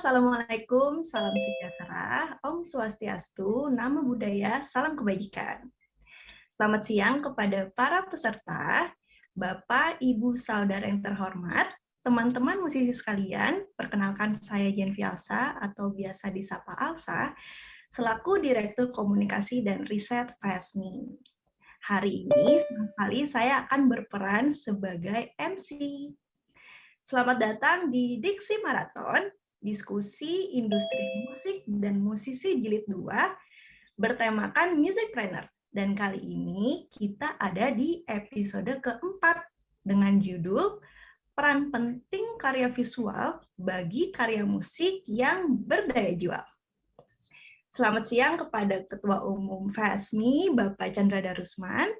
Assalamualaikum, salam sejahtera, Om Swastiastu, Namo Buddhaya, salam kebajikan. Selamat siang kepada para peserta, Bapak, Ibu, Saudara yang terhormat, teman-teman musisi sekalian, perkenalkan saya Jen Fialsa atau biasa disapa Alsa, selaku Direktur Komunikasi dan Riset FASMI. Hari ini, senang sekali saya akan berperan sebagai MC. Selamat datang di Diksi Marathon, diskusi industri musik dan musisi jilid 2, bertemakan Musicpreneur. Dan kali ini kita ada di episode keempat dengan judul Peran Penting Karya Visual bagi Karya Musik yang Berdaya Jual. Selamat siang kepada Ketua Umum FASMI, Bapak Chandra Darusman,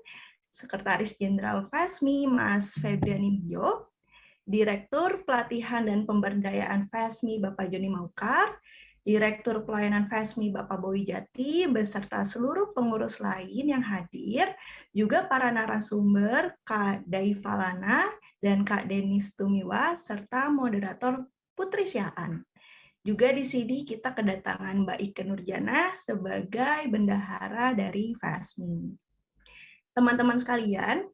Sekretaris Jenderal FASMI, Mas Febriani Bio, Direktur Pelatihan dan Pemberdayaan FASMI Bapak Joni Maukar, Direktur Pelayanan FASMI Bapak Bowi Jati, beserta seluruh pengurus lain yang hadir, juga para narasumber Kak Daifalana dan Kak Denis Tumiwa, serta moderator Putri Siaan. Juga di sini kita kedatangan Mbak Ike Nurjana sebagai bendahara dari FASMI. Teman-teman sekalian,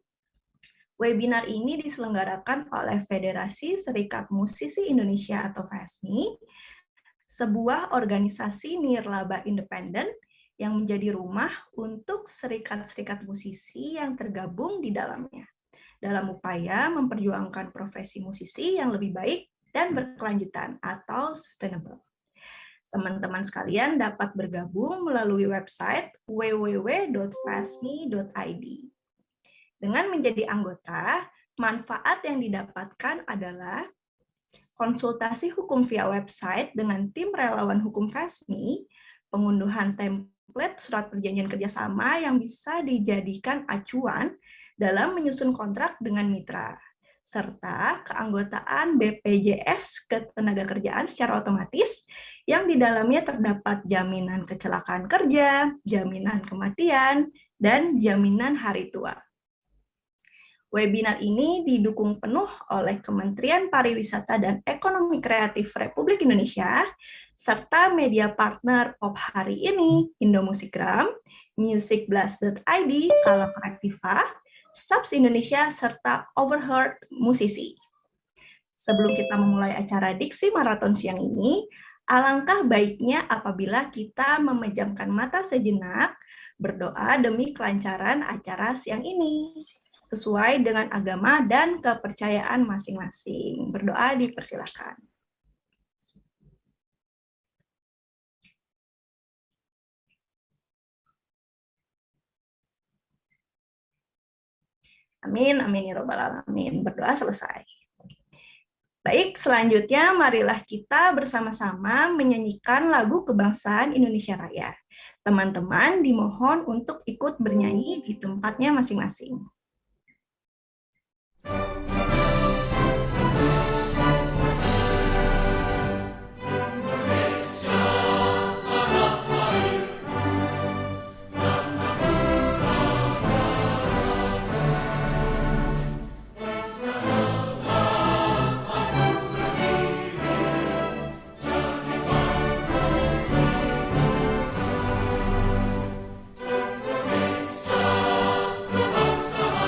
webinar ini diselenggarakan oleh Federasi Serikat Musisi Indonesia atau FASMI, sebuah organisasi nirlaba independen yang menjadi rumah untuk serikat-serikat musisi yang tergabung di dalamnya, dalam upaya memperjuangkan profesi musisi yang lebih baik dan berkelanjutan atau sustainable. Teman-teman sekalian dapat bergabung melalui website www.fasmi.id. Dengan menjadi anggota, manfaat yang didapatkan adalah konsultasi hukum via website dengan tim relawan hukum FASMI, pengunduhan template surat perjanjian kerjasama yang bisa dijadikan acuan dalam menyusun kontrak dengan mitra, serta keanggotaan BPJS Ketenagakerjaan secara otomatis yang di dalamnya terdapat jaminan kecelakaan kerja, jaminan kematian, dan jaminan hari tua. Webinar ini didukung penuh oleh Kementerian Pariwisata dan Ekonomi Kreatif Republik Indonesia, serta media partner pop hari ini, Indomusikgram, Musicblast.id, Kala Kolektiva, Subs Indonesia, serta Overheard Musisi. Sebelum kita memulai acara Diksi Marathon siang ini, alangkah baiknya apabila kita memejamkan mata sejenak, berdoa demi kelancaran acara siang ini, sesuai dengan agama dan kepercayaan masing-masing. Berdoa dipersilakan. Amin, amin ya robbal alamin. Berdoa selesai. Baik, selanjutnya marilah kita bersama-sama menyanyikan lagu kebangsaan Indonesia Raya. Teman-teman dimohon untuk ikut bernyanyi di tempatnya masing-masing. Indonesia, ku bangsa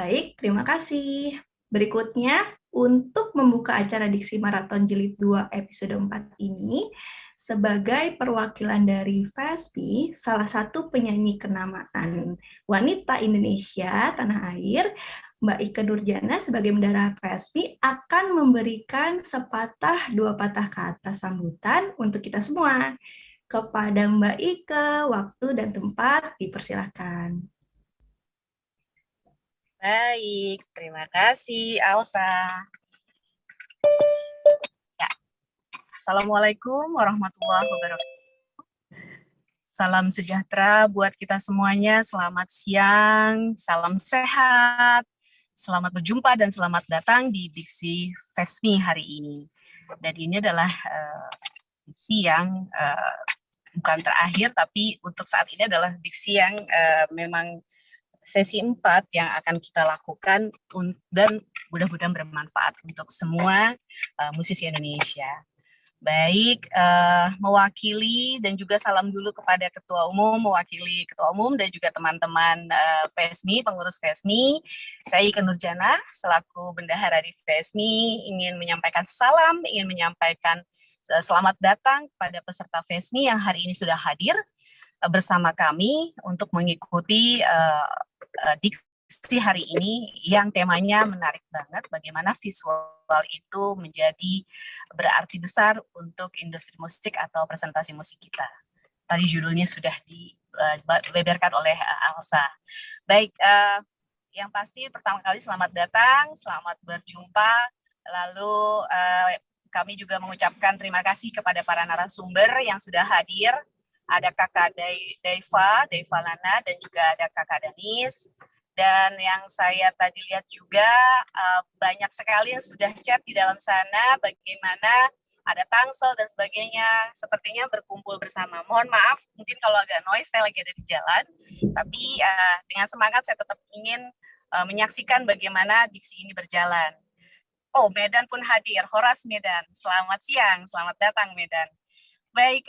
Baik, terima kasih. Berikutnya, untuk membuka acara Diksi Marathon Jilid 2 episode 4 ini, sebagai perwakilan dari FESPI, salah satu penyanyi kenamaan wanita Indonesia tanah air, Mbak Ike Nurjana sebagai bendahara FESPI akan memberikan sepatah dua patah kata sambutan untuk kita semua. Kepada Mbak Ike, waktu dan tempat dipersilahkan. Baik, terima kasih Alsa. Ya. Assalamualaikum warahmatullahi wabarakatuh. Salam sejahtera buat kita semuanya, selamat siang, salam sehat, selamat berjumpa dan selamat datang di Diksi FESMI hari ini. Dan ini adalah diksi yang bukan terakhir, tapi untuk saat ini adalah diksi yang memang sesi 4 yang akan kita lakukan dan mudah-mudahan bermanfaat untuk semua musisi Indonesia. Baik, mewakili dan juga salam dulu kepada Ketua Umum, mewakili Ketua Umum dan juga teman-teman FESMI, pengurus FESMI. Saya Ike Nurjana, selaku bendahara di FESMI, ingin menyampaikan salam, ingin menyampaikan selamat datang kepada peserta FESMI yang hari ini sudah hadir bersama kami untuk mengikuti diksi hari ini yang temanya menarik banget, bagaimana visual itu menjadi berarti besar untuk industri musik atau presentasi musik kita. Tadi judulnya sudah dibeberkan oleh Alsa. Baik, yang pasti pertama kali selamat datang, selamat berjumpa, lalu kami juga mengucapkan terima kasih kepada para narasumber yang sudah hadir. Ada Kakak Daiva Lana, dan juga ada Kakak Danis. Dan yang saya tadi lihat juga banyak sekali yang sudah chat di dalam sana, bagaimana ada Tangsel dan sebagainya, sepertinya berkumpul bersama. Mohon maaf, mungkin kalau agak noise, saya lagi ada di jalan, tapi dengan semangat saya tetap ingin menyaksikan bagaimana diksi ini berjalan. Oh, Medan pun hadir, Horas Medan. Selamat siang, selamat datang Medan. Baik,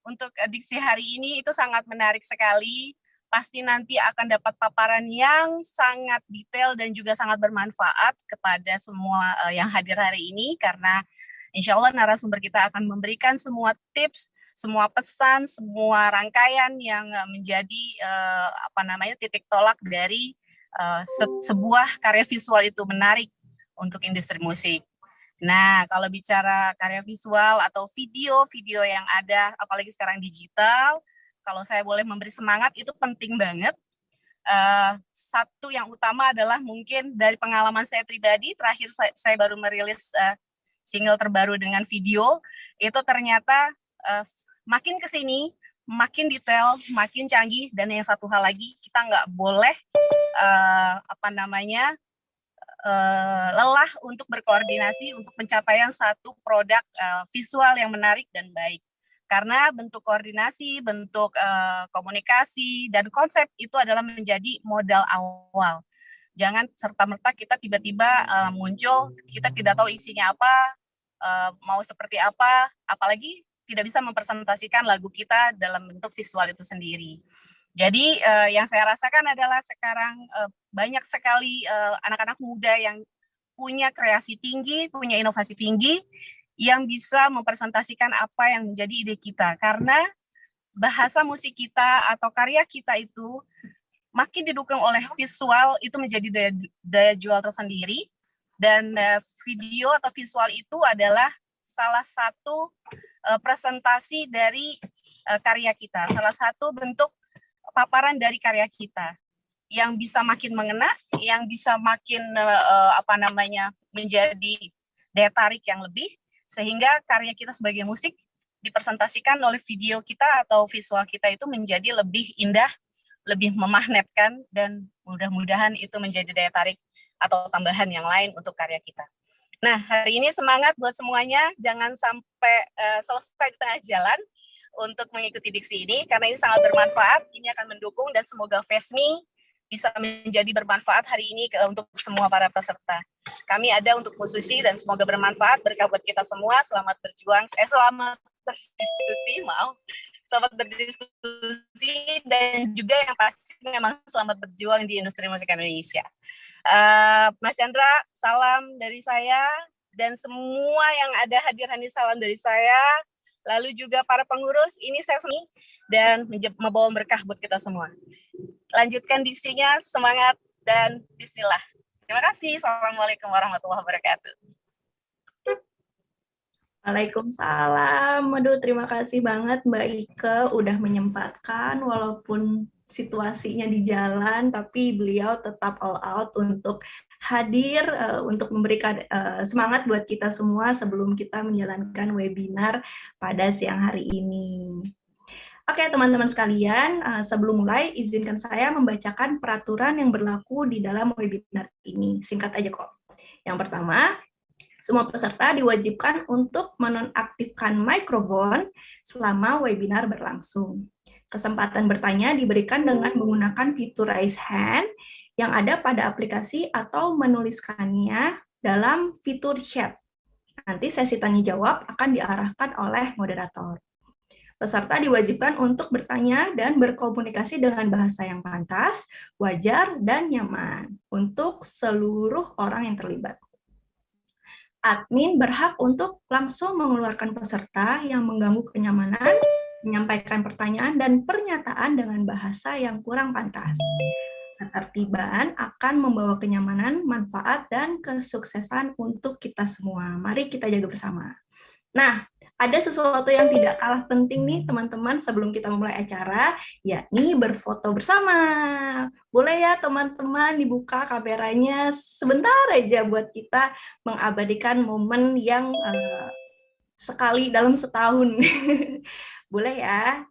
untuk diksi hari ini itu sangat menarik sekali. Pasti nanti akan dapat paparan yang sangat detail dan juga sangat bermanfaat kepada semua yang hadir hari ini, karena insya Allah narasumber kita akan memberikan semua tips, semua pesan, semua rangkaian yang menjadi titik tolak dari sebuah karya visual itu menarik untuk industri musik. Nah, kalau bicara karya visual atau video yang ada, apalagi sekarang digital, kalau saya boleh memberi semangat, itu penting banget. Satu yang utama adalah mungkin dari pengalaman saya pribadi, terakhir saya baru merilis single terbaru dengan video, itu ternyata makin kesini, makin detail, makin canggih, dan yang satu hal lagi, kita nggak boleh lelah untuk berkoordinasi untuk pencapaian satu produk visual yang menarik dan baik. Karena bentuk koordinasi, bentuk komunikasi, dan konsep itu adalah menjadi modal awal. Jangan serta-merta kita tiba-tiba muncul, kita tidak tahu isinya apa, mau seperti apa, apalagi tidak bisa mempresentasikan lagu kita dalam bentuk visual itu sendiri. Jadi yang saya rasakan adalah sekarang banyak sekali anak-anak muda yang punya kreasi tinggi, punya inovasi tinggi, yang bisa mempresentasikan apa yang menjadi ide kita. Karena bahasa musik kita atau karya kita itu makin didukung oleh visual, itu menjadi daya jual tersendiri. Dan video atau visual itu adalah salah satu presentasi dari karya kita, salah satu bentuk paparan dari karya kita yang bisa makin mengena, yang bisa makin menjadi daya tarik yang lebih, sehingga karya kita sebagai musik dipresentasikan oleh video kita atau visual kita itu menjadi lebih indah, lebih memagnetkan, dan mudah-mudahan itu menjadi daya tarik atau tambahan yang lain untuk karya kita. Nah, hari ini semangat buat semuanya, jangan sampai selesai di tengah jalan untuk mengikuti diksi ini, karena ini sangat bermanfaat, ini akan mendukung, dan semoga FESMI bisa menjadi bermanfaat hari ini untuk semua para peserta. Kami ada untuk musisi, dan semoga bermanfaat, berkah buat kita semua, selamat berjuang, selamat berdiskusi, maaf. selamat berdiskusi, dan juga yang pasti memang selamat berjuang di industri musik Indonesia. Mas Chandra, salam dari saya, dan semua yang ada hadir salam dari saya, lalu juga para pengurus, ini saya seni, dan membawa berkah buat kita semua. Lanjutkan diksinya, semangat, dan bismillah. Terima kasih. Assalamualaikum warahmatullahi wabarakatuh. Waalaikumsalam. Aduh, terima kasih banget Mbak Ike udah menyempatkan walaupun situasinya di jalan, tapi beliau tetap all out untuk hadir, untuk memberikan semangat buat kita semua sebelum kita menjalankan webinar pada siang hari ini. Oke, teman-teman sekalian, sebelum mulai, izinkan saya membacakan peraturan yang berlaku di dalam webinar ini. Singkat aja kok. Yang pertama, semua peserta diwajibkan untuk menonaktifkan mikrofon selama webinar berlangsung. Kesempatan bertanya diberikan dengan menggunakan fitur raise hand yang ada pada aplikasi atau menuliskannya dalam fitur chat. Nanti sesi tanya jawab akan diarahkan oleh moderator. Peserta diwajibkan untuk bertanya dan berkomunikasi dengan bahasa yang pantas, wajar, dan nyaman untuk seluruh orang yang terlibat. Admin berhak untuk langsung mengeluarkan peserta yang mengganggu kenyamanan, menyampaikan pertanyaan dan pernyataan dengan bahasa yang kurang pantas. Ketertiban akan membawa kenyamanan, manfaat, dan kesuksesan untuk kita semua. Mari kita jaga bersama. Nah, ada sesuatu yang tidak kalah penting nih teman-teman sebelum kita memulai acara, yakni berfoto bersama. Boleh ya teman-teman dibuka kameranya sebentar aja buat kita mengabadikan momen yang sekali dalam setahun. Boleh ya?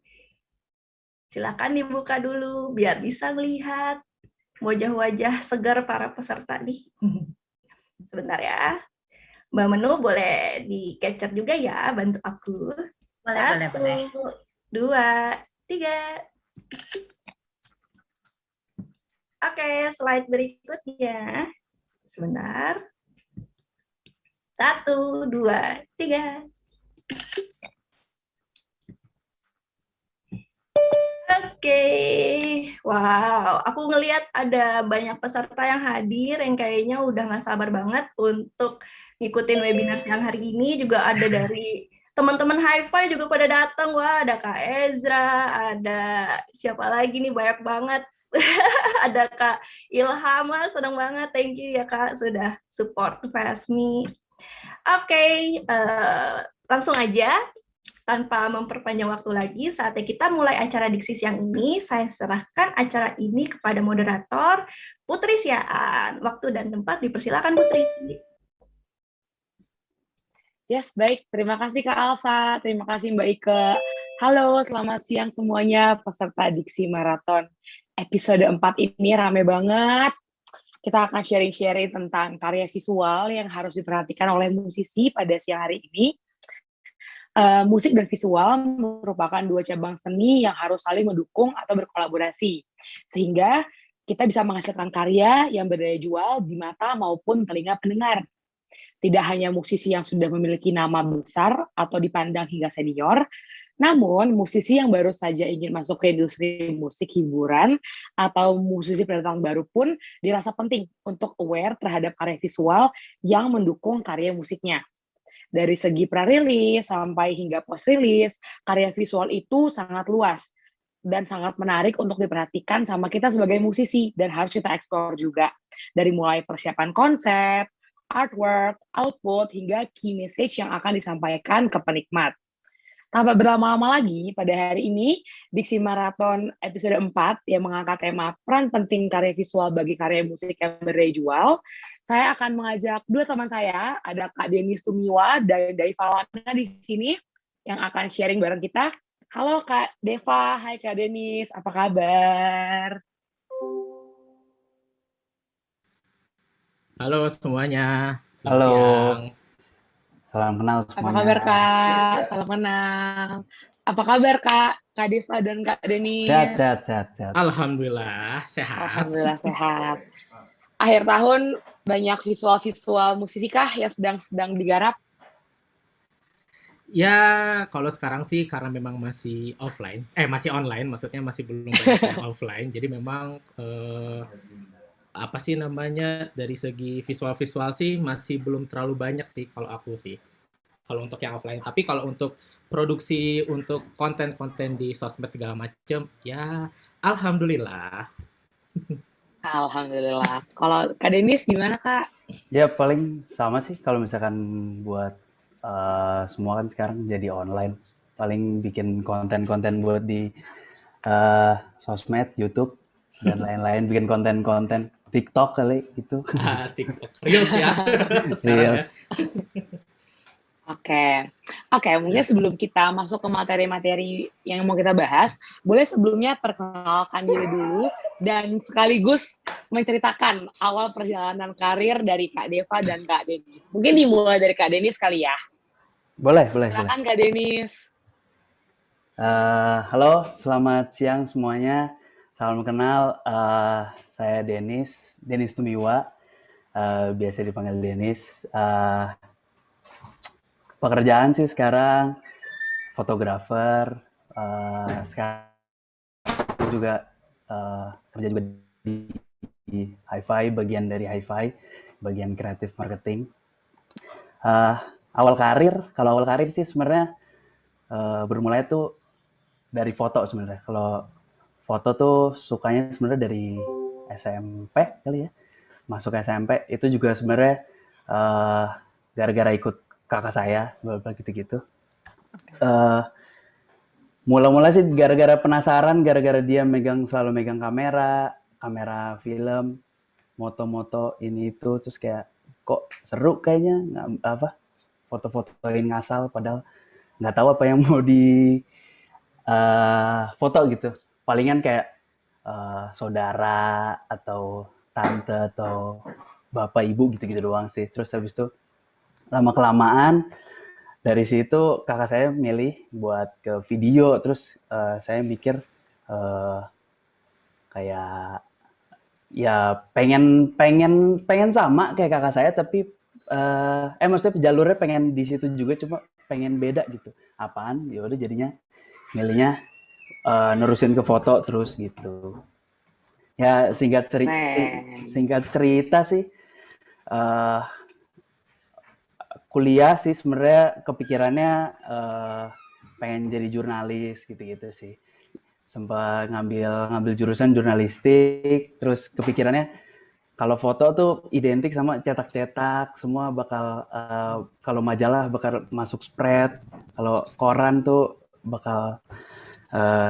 Silakan dibuka dulu biar bisa melihat wajah-wajah segar para peserta nih. Sebentar ya. Mbak Menu boleh di-capture juga ya, bantu aku. Boleh. 1, 2, 3. Oke, slide berikutnya. Sebentar. 1, 2, 3. Oke, wow, aku ngelihat ada banyak peserta yang hadir yang kayaknya udah nggak sabar banget untuk ngikutin webinar siang hari ini. Juga ada dari teman-teman Hi-Fi juga pada datang. Wah, ada Kak Ezra, ada siapa lagi nih, banyak banget. Ada Kak Ilhama, senang banget. Thank you ya Kak sudah support Fasmi. Oke, langsung aja. Tanpa memperpanjang waktu lagi, saatnya kita mulai acara diksi siang ini. Saya serahkan acara ini kepada moderator Putri Siaan. Waktu dan tempat dipersilakan Putri. Yes, baik. Terima kasih Kak Alsa. Terima kasih Mbak Ike. Halo, selamat siang semuanya peserta Diksi Marathon. Episode 4 ini rame banget. Kita akan sharing-sharing tentang karya visual yang harus diperhatikan oleh musisi pada siang hari ini. Musik dan visual merupakan dua cabang seni yang harus saling mendukung atau berkolaborasi, sehingga kita bisa menghasilkan karya yang berdaya jual di mata maupun telinga pendengar. Tidak hanya musisi yang sudah memiliki nama besar atau dipandang hingga senior, namun musisi yang baru saja ingin masuk ke industri musik hiburan atau musisi pendatang baru pun dirasa penting untuk aware terhadap karya visual yang mendukung karya musiknya. Dari segi pra-rilis sampai hingga post-rilis, karya visual itu sangat luas dan sangat menarik untuk diperhatikan sama kita sebagai musisi dan harus kita eksplor juga. Dari mulai persiapan konsep, artwork, output, hingga key message yang akan disampaikan ke penikmat. Tanpa berlama-lama lagi, pada hari ini, Diksi Marathon episode 4 yang mengangkat tema peran penting karya visual bagi karya musik yang berdaya jual, saya akan mengajak dua teman saya, ada Kak Denis Tumiwa dan Daiva Lana di sini, yang akan sharing bareng kita. Halo Kak Deva, hai Kak Denis, apa kabar? Halo semuanya. Halo. Siang. Salam kenal semuanya. Apa kabar Kak? Salam kenal. Apa kabar Kak Deva dan Kak Denis? Sehat. Alhamdulillah sehat. Alhamdulillah sehat. Akhir tahun banyak visual musisi kah yang sedang digarap? Ya, kalau sekarang sih karena memang masih offline, masih online, maksudnya masih belum banyak yang offline. Jadi memang apa sih namanya dari segi visual-visual sih masih belum terlalu banyak sih kalau aku sih. Kalau untuk yang offline, tapi kalau untuk produksi untuk konten-konten di sosmed segala macam, ya alhamdulillah. Alhamdulillah. Kalau Kak Denis gimana Kak? Ya paling sama sih kalau misalkan buat semua kan sekarang jadi online. Paling bikin konten-konten buat di sosmed, YouTube dan lain-lain. Bikin konten-konten TikTok kali itu. TikTok Reels ya sekarang ya. Reels. Oke, mungkin sebelum kita masuk ke materi-materi yang mau kita bahas, boleh sebelumnya perkenalkan diri dulu dan sekaligus menceritakan awal perjalanan karir dari Kak Deva dan Kak Denis. Mungkin dimulai dari Kak Denis kali ya. Boleh. Silakan Kak Denis. Halo, selamat siang semuanya. Salam kenal. Saya Denis Tumiwa. Biasa dipanggil Denis. Pekerjaan sih sekarang fotografer. Sekarang juga kerja juga di Hi-Fi, bagian dari Hi-Fi, bagian kreatif marketing. Kalau awal karir sih sebenarnya bermulai tuh dari foto sebenarnya. Kalau foto tuh sukanya sebenarnya dari SMP kali ya. Masuk SMP itu juga sebenarnya gara-gara ikut kakak saya, gitu-gitu. Mula-mula sih gara-gara penasaran, gara-gara dia selalu megang kamera film, moto-moto ini itu, terus kayak kok seru kayaknya, foto-fotoin ngasal, padahal nggak tahu apa yang mau di foto gitu. Palingan kayak saudara atau tante atau bapak ibu gitu-gitu doang sih. Terus habis itu lama-kelamaan dari situ kakak saya milih buat ke video. Terus saya mikir kayak ya pengen sama kayak kakak saya, tapi maksudnya jalurnya pengen di situ juga, cuma pengen beda gitu. Apaan? Ya udah jadinya milihnya nerusin ke foto terus gitu. Ya singkat cerita sih kuliah sih sebenarnya kepikirannya pengen jadi jurnalis gitu-gitu sih. Sempat ngambil jurusan jurnalistik, terus kepikirannya kalau foto tuh identik sama cetak-cetak, semua bakal kalau majalah bakal masuk spread, kalau koran tuh bakal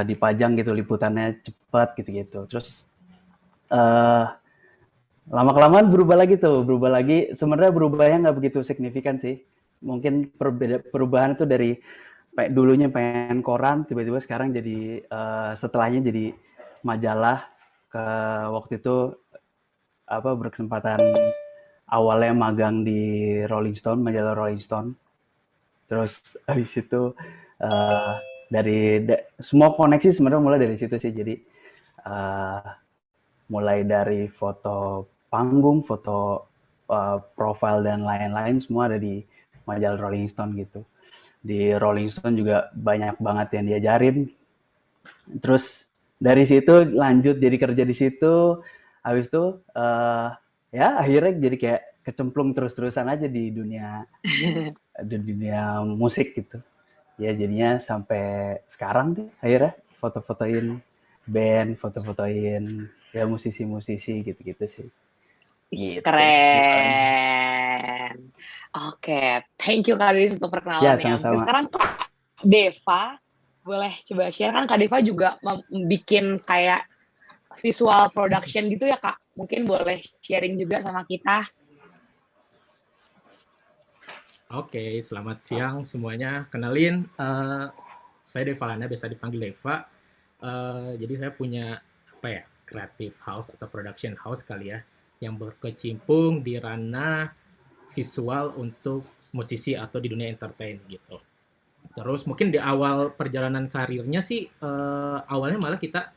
dipajang gitu liputannya cepat gitu-gitu. Terus lama-kelamaan berubah lagi. Sebenarnya berubahnya nggak begitu signifikan sih. Mungkin perubahan itu dari dulunya pengen koran, tiba-tiba sekarang jadi setelahnya jadi majalah. Waktu itu berkesempatan awalnya magang di majalah Rolling Stone. Terus habis itu semua koneksi sebenarnya mulai dari situ sih. Jadi mulai dari foto panggung, foto profile dan lain-lain semua ada di majalah Rolling Stone gitu. Di Rolling Stone juga banyak banget yang diajarin. Terus dari situ lanjut jadi kerja di situ. Habis itu ya akhirnya jadi kayak kecemplung terus-terusan aja di dunia musik gitu. Ya jadinya sampai sekarang deh akhirnya foto-fotoin band, foto-fotoin ya musisi-musisi gitu-gitu sih. Gitu. Keren. Oke, thank you Kak Denis untuk Ya, perkenalannya. sama-sama. Sekarang Kak Deva, boleh coba share, kan Kak Deva juga bikin kayak visual production gitu ya Kak. Mungkin boleh sharing juga sama kita. Oke, selamat siang semuanya. Kenalin, saya Deva Lana, biasa dipanggil Deva. Jadi saya punya creative house atau production house kali ya, yang berkecimpung di ranah visual untuk musisi atau di dunia entertain gitu. Terus mungkin di awal perjalanan karirnya sih, awalnya malah kita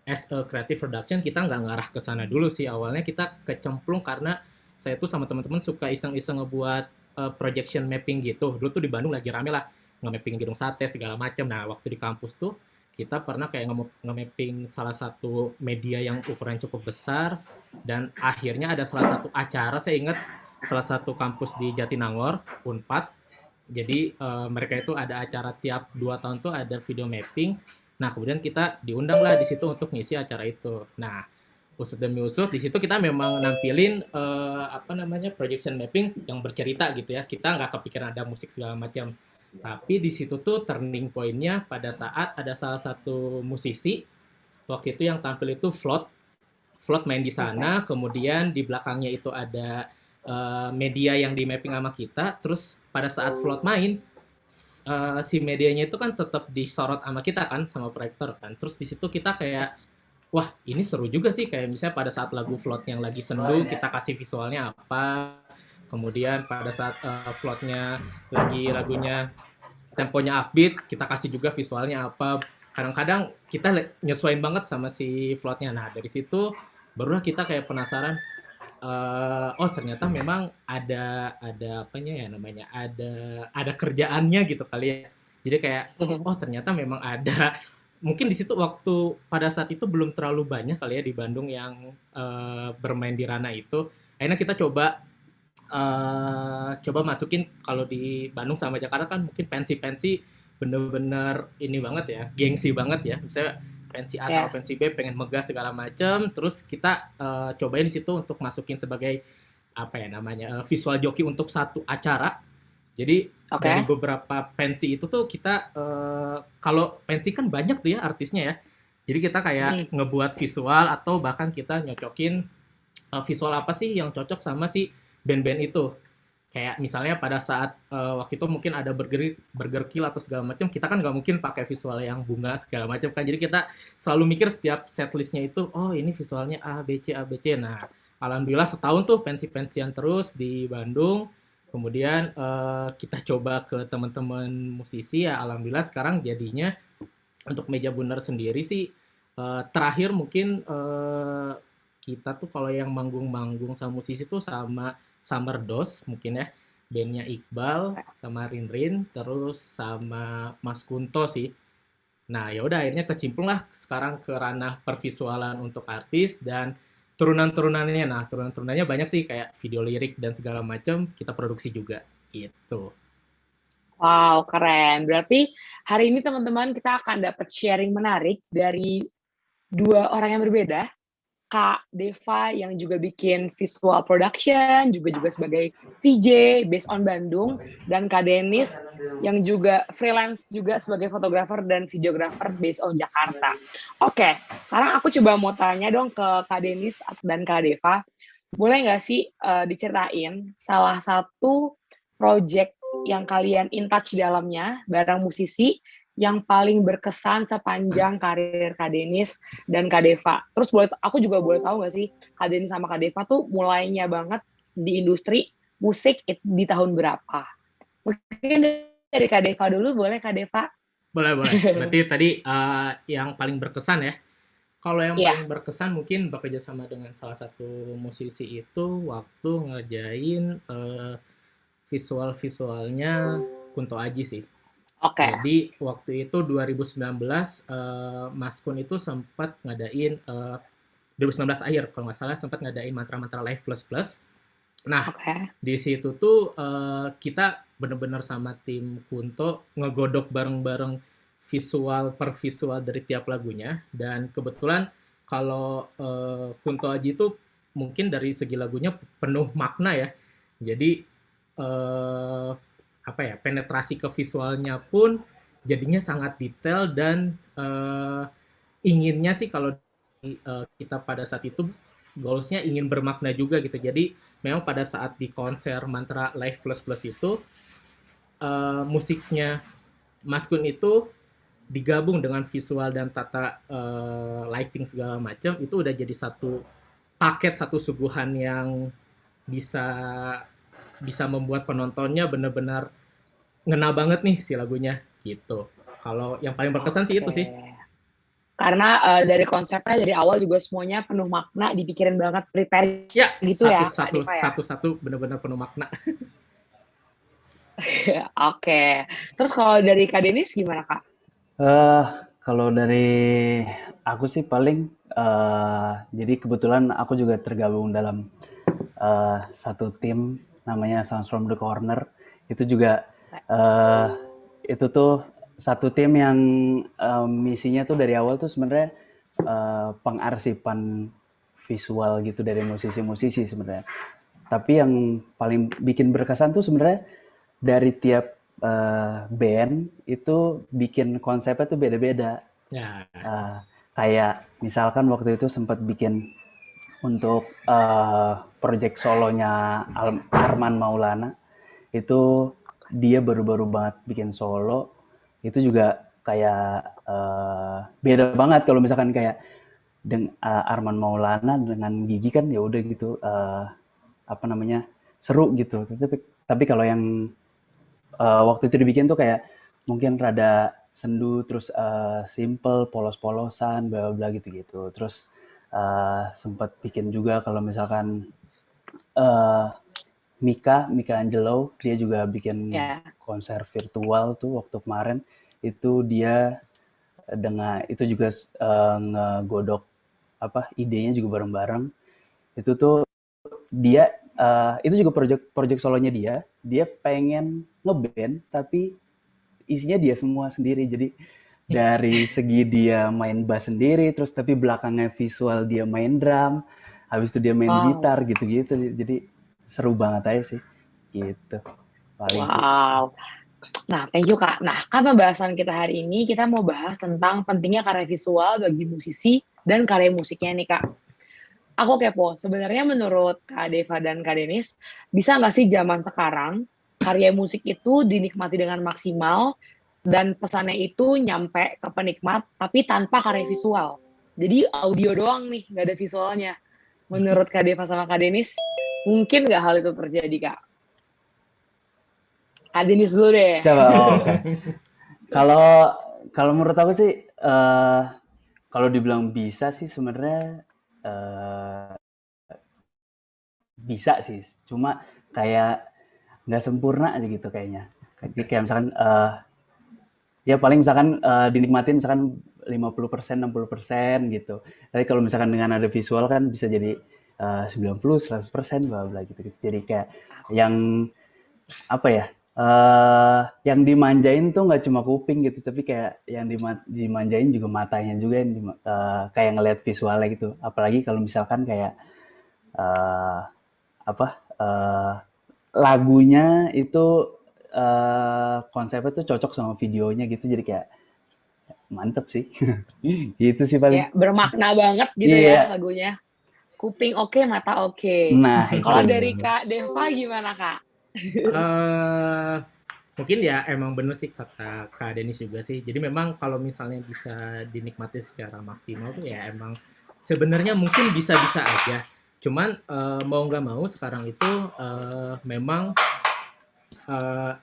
as a creative production kita nggak ngarah ke sana dulu sih. Awalnya kita kecemplung karena saya tuh sama teman-teman suka iseng-iseng ngebuat projection mapping gitu. Dulu tuh di Bandung lagi rame lah nge-mapping gedung sate segala macam. Nah, waktu di kampus tuh kita pernah kayak nge-mapping salah satu media yang ukuran cukup besar, dan akhirnya ada salah satu acara, saya ingat salah satu kampus di Jatinangor, Unpad. Jadi mereka itu ada acara tiap 2 tahun tuh ada video mapping. Nah, kemudian kita diundang lah di situ untuk ngisi acara itu. Nah, usut demi usut di situ kita memang nampilin projection mapping yang bercerita gitu ya. Kita nggak kepikiran ada musik segala macam. Tapi di situ tuh turning point-nya pada saat ada salah satu musisi waktu itu yang tampil itu Float main di sana, kemudian di belakangnya itu ada media yang di mapping sama kita. Terus pada saat Float main, si medianya itu kan tetap disorot sama kita kan, sama proyektor kan. Terus di situ kita kayak, wah ini seru juga sih, kayak misalnya pada saat lagu Float yang lagi sendu, kita kasih visualnya apa. Kemudian pada saat Floatnya lagi lagunya temponya upbeat, kita kasih juga visualnya apa. Kadang-kadang kita nyesuaiin banget sama si Floatnya. Nah dari situ barulah kita kayak penasaran, oh ternyata memang ada apanya ya namanya, ada kerjaannya gitu kali ya. Jadi kayak oh ternyata memang ada. Mungkin di situ waktu pada saat itu belum terlalu banyak kali ya di Bandung yang bermain di ranah itu. Akhirnya kita coba masukin. Kalau di Bandung sama Jakarta kan mungkin pensi bener-bener ini banget ya, gengsi banget ya. Misalnya pensi A sama pensi B pengen megah segala macam, terus kita cobain di situ untuk masukin sebagai apa ya namanya visual joki untuk satu acara. Jadi dari beberapa pensi itu tuh kita kalau pensi kan banyak tuh ya artisnya ya. Jadi kita kayak ngebuat visual atau bahkan kita nyocokin visual apa sih yang cocok sama si band-band itu. Kayak misalnya pada saat waktu itu mungkin ada burger kill atau segala macam, kita kan nggak mungkin pakai visual yang bunga segala macam kan. Jadi kita selalu mikir setiap setlistnya itu, oh ini visualnya A, B, C. Nah, alhamdulillah setahun tuh pensi-pensian terus di Bandung. Kemudian kita coba ke teman-teman musisi ya, alhamdulillah sekarang jadinya untuk Meja Bundar sendiri sih terakhir mungkin kita tuh kalau yang manggung-manggung sama musisi tuh sama Summer Dos mungkin ya, bandnya Iqbal sama Rinrin, terus sama Mas Kunto sih. Nah ya udah akhirnya kecimplung lah sekarang ke ranah pervisualan untuk artis dan turunan-turunannya. Nah turunan-turunannya banyak sih, kayak video lirik dan segala macam kita produksi juga gitu. Wow, keren. Berarti hari ini teman-teman kita akan dapat sharing menarik dari 2 orang yang berbeda. Kak Deva yang juga bikin visual production, juga sebagai VJ based on Bandung, dan Kak Denis yang juga freelance juga sebagai fotografer dan videografer based on Jakarta. Oke, sekarang aku coba mau tanya dong ke Kak Denis dan Kak Deva, boleh nggak sih diceritain salah satu project yang kalian in touch di dalamnya bareng musisi yang paling berkesan sepanjang karir Kak Denis dan Kak Deva. Terus aku juga boleh tahu nggak sih, Kak Denis sama Kak Deva tuh mulainya banget di industri musik di tahun berapa? Mungkin dari Kak Deva dulu, boleh Kak Deva? Boleh. Berarti tadi yang paling berkesan ya. Kalau yang paling berkesan mungkin bekerja sama dengan salah satu musisi itu waktu ngerjain visualnya Kunto Aji sih. Jadi waktu itu 2019 Mas Kun itu sempat ngadain 2019 akhir kalau nggak salah sempat ngadain Mantra Live Plus. Nah di situ tuh kita benar-benar sama tim Kunto ngegodok bareng-bareng visual per visual dari tiap lagunya, dan kebetulan kalau Kunto Aji itu mungkin dari segi lagunya penuh makna ya. Jadi penetrasi ke visualnya pun jadinya sangat detail dan inginnya sih kalau kita pada saat itu goalsnya ingin bermakna juga gitu. Jadi memang pada saat di konser Mantra Live Plus itu musiknya Mas Kun itu digabung dengan visual dan tata lighting segala macam, itu udah jadi satu paket, satu suguhan yang bisa membuat penontonnya benar-benar ngena banget nih si lagunya gitu. Kalau yang paling berkesan sih itu sih. Karena dari konsepnya dari awal juga semuanya penuh makna, dipikirin banget, prepare ya, gitu ya. Satu-satu benar-benar penuh makna. Oke. Terus kalau dari Kak Denis gimana, Kak? Eh, Kalau dari aku sih paling, jadi kebetulan aku juga tergabung dalam satu tim namanya Sounds from the Corner. Itu juga eh, itu tuh satu tim yang misinya tuh dari awal tuh sebenarnya pengarsipan visual gitu dari musisi-musisi sebenarnya. Tapi yang paling bikin berkesan tuh sebenarnya dari tiap band itu bikin konsepnya tuh beda-beda. Ya, Eh, Kayak misalkan waktu itu sempat bikin untuk project solonya Arman Maulana, itu dia baru-baru banget bikin solo. Itu juga kayak beda banget kalau misalkan kayak Arman Maulana dengan Gigi kan ya udah gitu, apa namanya, seru gitu. Tapi kalau yang waktu itu dibikin tuh kayak mungkin rada sendu, terus simple, polos-polosan, bla bla gitu-gitu. Terus sempat bikin juga kalau misalkan eh, Mika Angelo, dia juga bikin Ya. konser virtual tuh waktu kemarin. Itu dia dengan itu juga ngegodok apa idenya juga bareng-bareng. Itu tuh dia itu juga project solonya dia pengen ngeband tapi isinya dia semua sendiri. Jadi dari segi dia main bass sendiri, terus tapi belakangnya visual dia main drum, habis itu dia main Wow. gitar gitu-gitu. Jadi seru banget aja sih. Gitu. Paling sih. Wow. Nah, thank you, Kak. Nah, kan pembahasan kita hari ini, kita mau bahas tentang pentingnya karya visual bagi musisi dan karya musiknya nih, Kak. Aku kepo, sebenarnya menurut Kak Deva dan Kak Denis, bisa nggak sih zaman sekarang karya musik itu dinikmati dengan maksimal dan pesannya itu nyampe ke penikmat, tapi tanpa karya visual. Jadi audio doang nih, nggak ada visualnya. Menurut Kak Deva sama Kak Denis, mungkin nggak hal itu terjadi, Kak? Kak Denis dulu deh. Coba. Oh, oke. Kalau menurut aku sih kalau dibilang bisa sih sebenarnya eh, bisa sih. Cuma kayak nggak sempurna aja gitu kayaknya. Kayak misalkan ya paling misalkan dinikmatin misalkan 50%, 60% gitu. Tapi kalau misalkan dengan ada visual kan bisa jadi 90, 100% bla bla gitu. Jadi kayak yang apa ya? Yang dimanjain tuh nggak cuma kuping gitu, tapi kayak yang dimanjain juga matanya juga yang kayak ngeliat visualnya gitu. Apalagi kalau misalkan kayak eh, apa lagunya itu konsepnya tuh cocok sama videonya gitu, jadi kayak mantep sih. Gitu sih paling. Kayak bermakna banget gitu Iya. ya lagunya. Kuping oke, mata oke. Nah itu. Kalau dari Kak Deva gimana, Kak? eh mungkin ya emang bener sih kata Kak Denis juga sih. Jadi memang kalau misalnya bisa dinikmati secara maksimal tuh ya emang sebenarnya mungkin bisa-bisa aja. Cuman mau nggak mau sekarang itu memang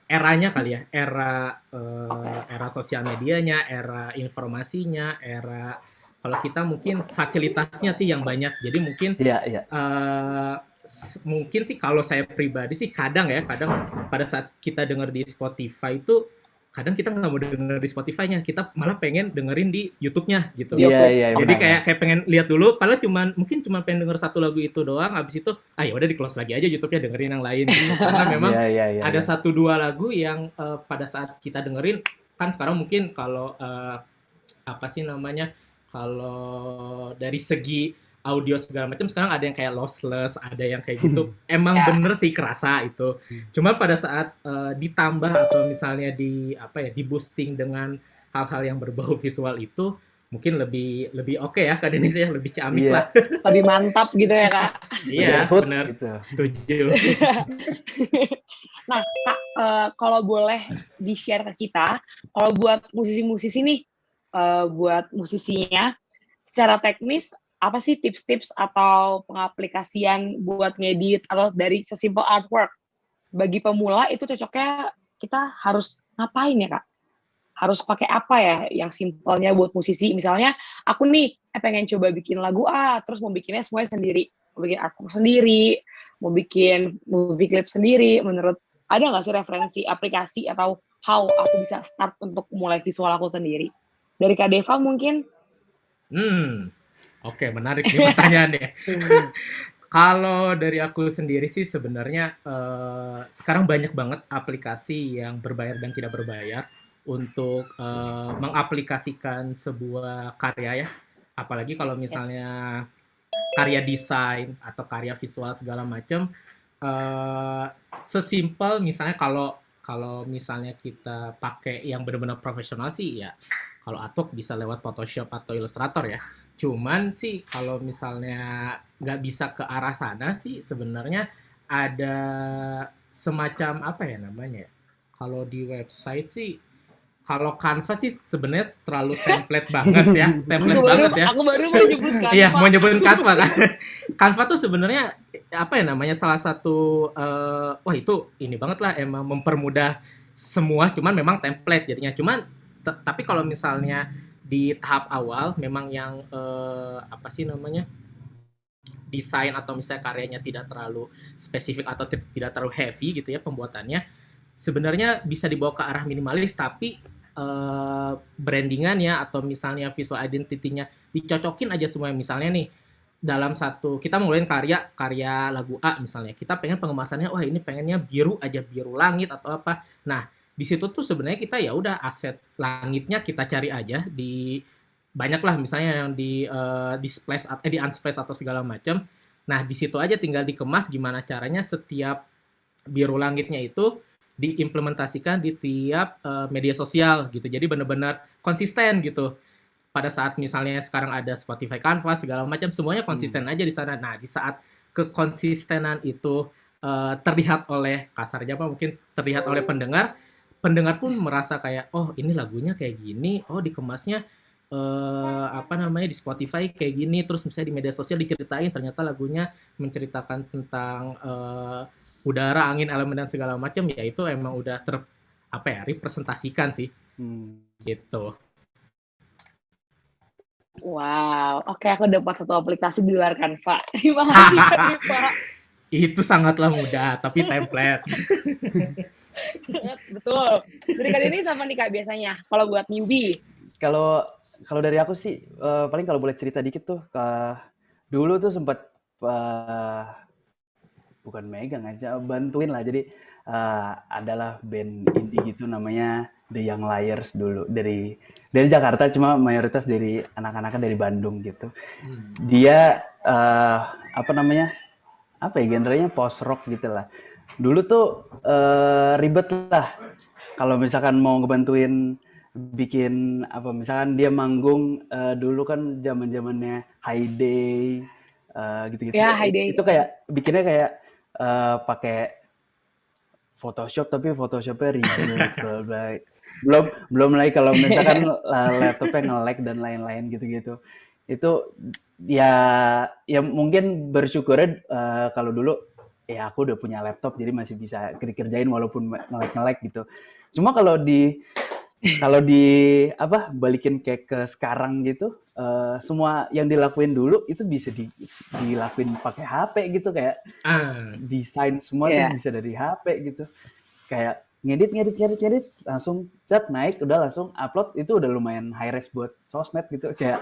eranya kali ya, era sosial medianya, era informasinya, era kalau kita mungkin fasilitasnya sih yang banyak. Jadi mungkin Iya, iya. mungkin sih kalau saya pribadi sih kadang pada saat kita denger di Spotify itu kadang kita nggak mau denger di Spotify-nya, kita malah pengen dengerin di YouTube-nya gitu. Di Iya, YouTube. iya, Jadi benar. kayak pengen lihat dulu, padahal mungkin cuma pengen denger satu lagu itu doang, habis itu ya udah di close lagi aja YouTube-nya, dengerin yang lain gitu. Karena memang Iya, iya, iya, ada iya. satu dua lagu yang pada saat kita dengerin kan sekarang mungkin kalau apa sih namanya, kalau dari segi audio segala macam sekarang ada yang kayak lossless, ada yang kayak gitu. Emang Ya. bener sih kerasa itu. Cuma pada saat ditambah atau misalnya di apa ya, di boosting dengan hal-hal yang berbau visual itu mungkin lebih lebih oke ya Kak Denis ya, lebih ciamik Iya, lah. Lebih mantap gitu ya, Kak. lebih Iya, hood bener. gitu. Setuju. Nah, Kak, kalau boleh di-share ke kita, kalau buat musisi-musisi nih, buat musisinya, secara teknis, apa sih tips-tips atau pengaplikasian buat ngedit atau dari sesimpel artwork? Bagi pemula itu cocoknya kita harus ngapain ya, Kak? Harus pakai apa ya yang simpelnya buat musisi? Misalnya aku nih pengen coba bikin lagu A, terus mau bikinnya semuanya sendiri. Mau bikin artwork sendiri, mau bikin movie clip sendiri. Menurut ada nggak sih referensi aplikasi atau how aku bisa start untuk mulai visual aku sendiri? Dari Kak Deva mungkin? Oke, menarik nih pertanyaannya. Kalau dari aku sendiri sih sebenarnya sekarang banyak banget aplikasi yang berbayar dan tidak berbayar untuk mengaplikasikan sebuah karya ya. Apalagi kalau misalnya karya desain atau karya visual segala macam. Sesimpel misalnya kalau misalnya kita pakai yang benar-benar profesional sih ya, kalau Adobe bisa lewat Photoshop atau Illustrator ya. Cuman sih kalau misalnya nggak bisa ke arah sana sih sebenarnya ada semacam apa ya namanya? Kalau di website sih, kalau Canva sih sebenarnya terlalu template banget ya, template banget ya. Aku baru mau nyebut Canva. Iya, mau nyebutin Canva kan. Canva tuh sebenarnya apa ya namanya salah satu wah itu ini banget lah emang mempermudah semua, cuman memang template jadinya. Cuman tapi kalau misalnya di tahap awal memang yang apa sih namanya desain atau misalnya karyanya tidak terlalu spesifik atau tidak terlalu heavy gitu ya pembuatannya, sebenarnya bisa dibawa ke arah minimalis tapi brandingannya atau misalnya visual identity-nya dicocokin aja semua. Misalnya nih dalam satu kita mulai karya lagu A misalnya, kita pengen pengemasannya wah ini pengennya biru aja, biru langit atau apa. Nah di situ tuh sebenarnya kita ya udah aset langitnya kita cari aja di banyak lah misalnya yang di splash di unsplash atau segala macam. Nah di situ aja tinggal dikemas gimana caranya setiap biru langitnya itu diimplementasikan di tiap media sosial gitu. Jadi benar-benar konsisten gitu. Pada saat misalnya sekarang ada Spotify, Canva segala macam semuanya konsisten aja di sana. Nah di saat kekonsistenan itu terlihat oleh kasarnya apa mungkin terlihat oleh pendengar, pendengar pun merasa kayak oh ini lagunya kayak gini, oh dikemasnya apa namanya di Spotify kayak gini, terus misalnya di media sosial diceritain ternyata lagunya menceritakan tentang udara, angin, elemen dan segala macam, ya itu emang udah apa ya representasikan sih gitu. Wow, oke aku dapat satu aplikasi di luar Canva. Terima kasih Pak. Itu sangatlah mudah, tapi template. Betul. Dari kali ini sama nih Kak biasanya, kalau buat newbie. Kalau dari aku sih, paling kalau boleh cerita dikit tuh, dulu tuh sempat bukan megang aja, bantuin lah. Jadi adalah band indie gitu namanya The Young Liars dulu dari Jakarta, cuma mayoritas dari anak-anaknya dari Bandung gitu. Dia apa namanya? Apa ya genrenya post rock gitu lah. Dulu tuh ribet lah. Kalau misalkan mau ngebantuin bikin apa misalkan dia manggung dulu kan zaman-zamannya High Day gitu-gitu. Ya, High Day. Itu kayak bikinnya kayak pakai Photoshop tapi Photoshopnya ribet. belum lagi kalau misalkan laptopnya nge-lag dan lain-lain gitu-gitu. Itu ya mungkin bersyukurnya kalau dulu ya aku udah punya laptop jadi masih bisa kerjain walaupun nge-lag gitu. Cuma kalau di apa balikin kayak ke sekarang gitu, semua yang dilakuin dulu itu bisa dilakuin pakai HP gitu, kayak desain semua tuh bisa dari HP gitu, kayak ngedit langsung cat naik udah langsung upload, itu udah lumayan high res buat sosmed gitu, kayak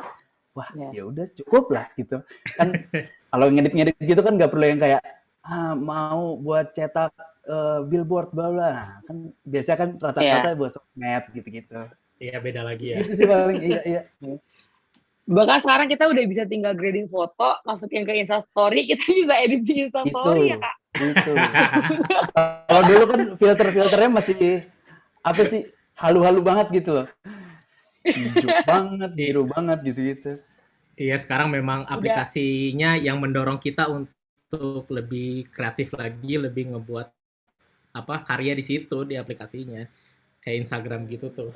wah ya udah cukup lah gitu kan. Kalau ngedit gitu kan nggak perlu yang kayak mau buat cetak billboard bla bla. Nah, kan biasanya kan rata-rata buat sosmed gitu-gitu. Iya, beda lagi ya. Itu sih paling iya. Bahkan sekarang kita udah bisa tinggal grading foto, masukin ke Instastory, kita bisa edit di Instastory ya, Kak. Itu. Kalau dulu kan filternya masih apa sih? Halu-halu banget gitu loh. Hijau banget, biru banget gitu-gitu. Iya, sekarang memang aplikasinya yang mendorong kita untuk lebih kreatif lagi, lebih ngebuat apa karya di situ di aplikasinya kayak Instagram gitu tuh.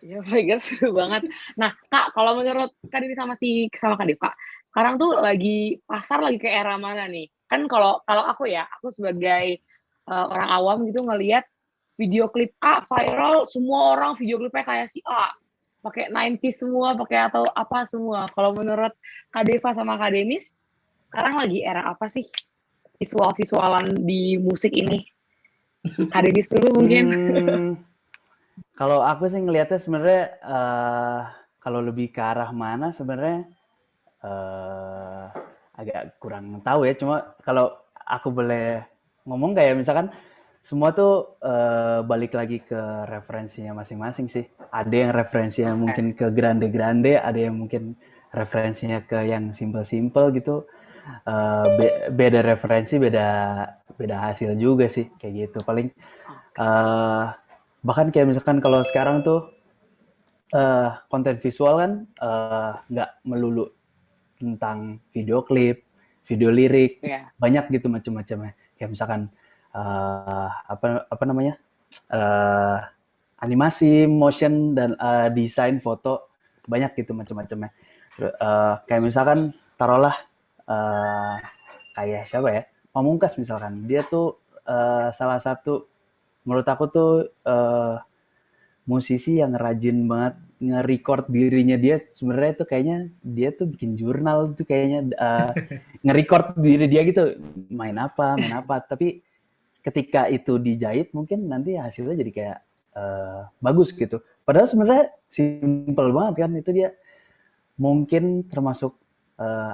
Ya, seru banget. Nah, Kak, kalau menurut Kak Dini sama Kak Deva, sekarang tuh pasar lagi ke era mana nih? Kan kalau aku sebagai orang awam gitu ngelihat video klip A viral, semua orang video klipnya kayak si A, pakai 90s semua, pakai atau apa semua. Kalau menurut Kak Deva sama Kak Denis, sekarang lagi era apa sih visualan di musik ini? Kak Denis dulu mungkin. Kalau aku sih ngelihatnya sebenarnya kalau lebih ke arah mana sebenarnya agak kurang tahu ya. Cuma kalau aku boleh ngomong kayak misalkan semua tuh balik lagi ke referensinya masing-masing sih. Ada yang referensinya mungkin ke grande-grande, ada yang mungkin referensinya ke yang simple-simple gitu. Beda referensi, beda hasil juga sih kayak gitu. Paling bahkan kayak misalkan kalau sekarang tuh konten visual kan nggak melulu tentang video klip, video lirik, banyak gitu macam-macamnya. Kayak misalkan apa namanya animasi, motion dan desain foto, banyak gitu macam-macamnya. Kayak misalkan taruhlah kayak siapa ya, Pamungkas misalkan, dia tuh salah satu menurut aku tuh musisi yang rajin banget nge-record dirinya dia. Sebenarnya tuh kayaknya dia tuh bikin jurnal tuh kayaknya nge-record diri dia gitu, main apa tapi ketika itu dijahit mungkin nanti hasilnya jadi kayak bagus gitu. Padahal sebenarnya simple banget kan, itu dia mungkin termasuk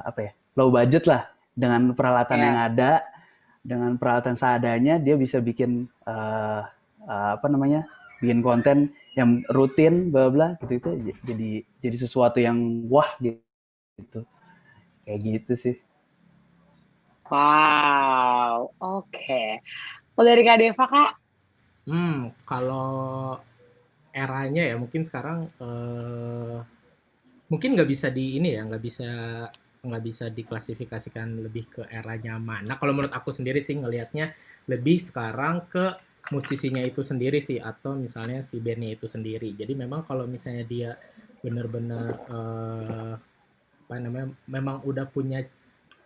apa ya, low budget lah, dengan peralatan yang ada, dengan peralatan seadanya dia bisa bikin apa namanya, bikin konten yang rutin bla bla gitu, itu jadi sesuatu yang wah gitu. Kayak gitu sih. Wow, oke. Kalau dari Kak Deva, Kak? Kalau eranya ya mungkin sekarang mungkin nggak bisa di ini ya, nggak bisa diklasifikasikan lebih ke eranya mana. Kalau menurut aku sendiri sih ngelihatnya lebih sekarang ke musisinya itu sendiri sih, atau misalnya si bandnya itu sendiri. Jadi memang kalau misalnya dia benar-benar apa namanya, memang udah punya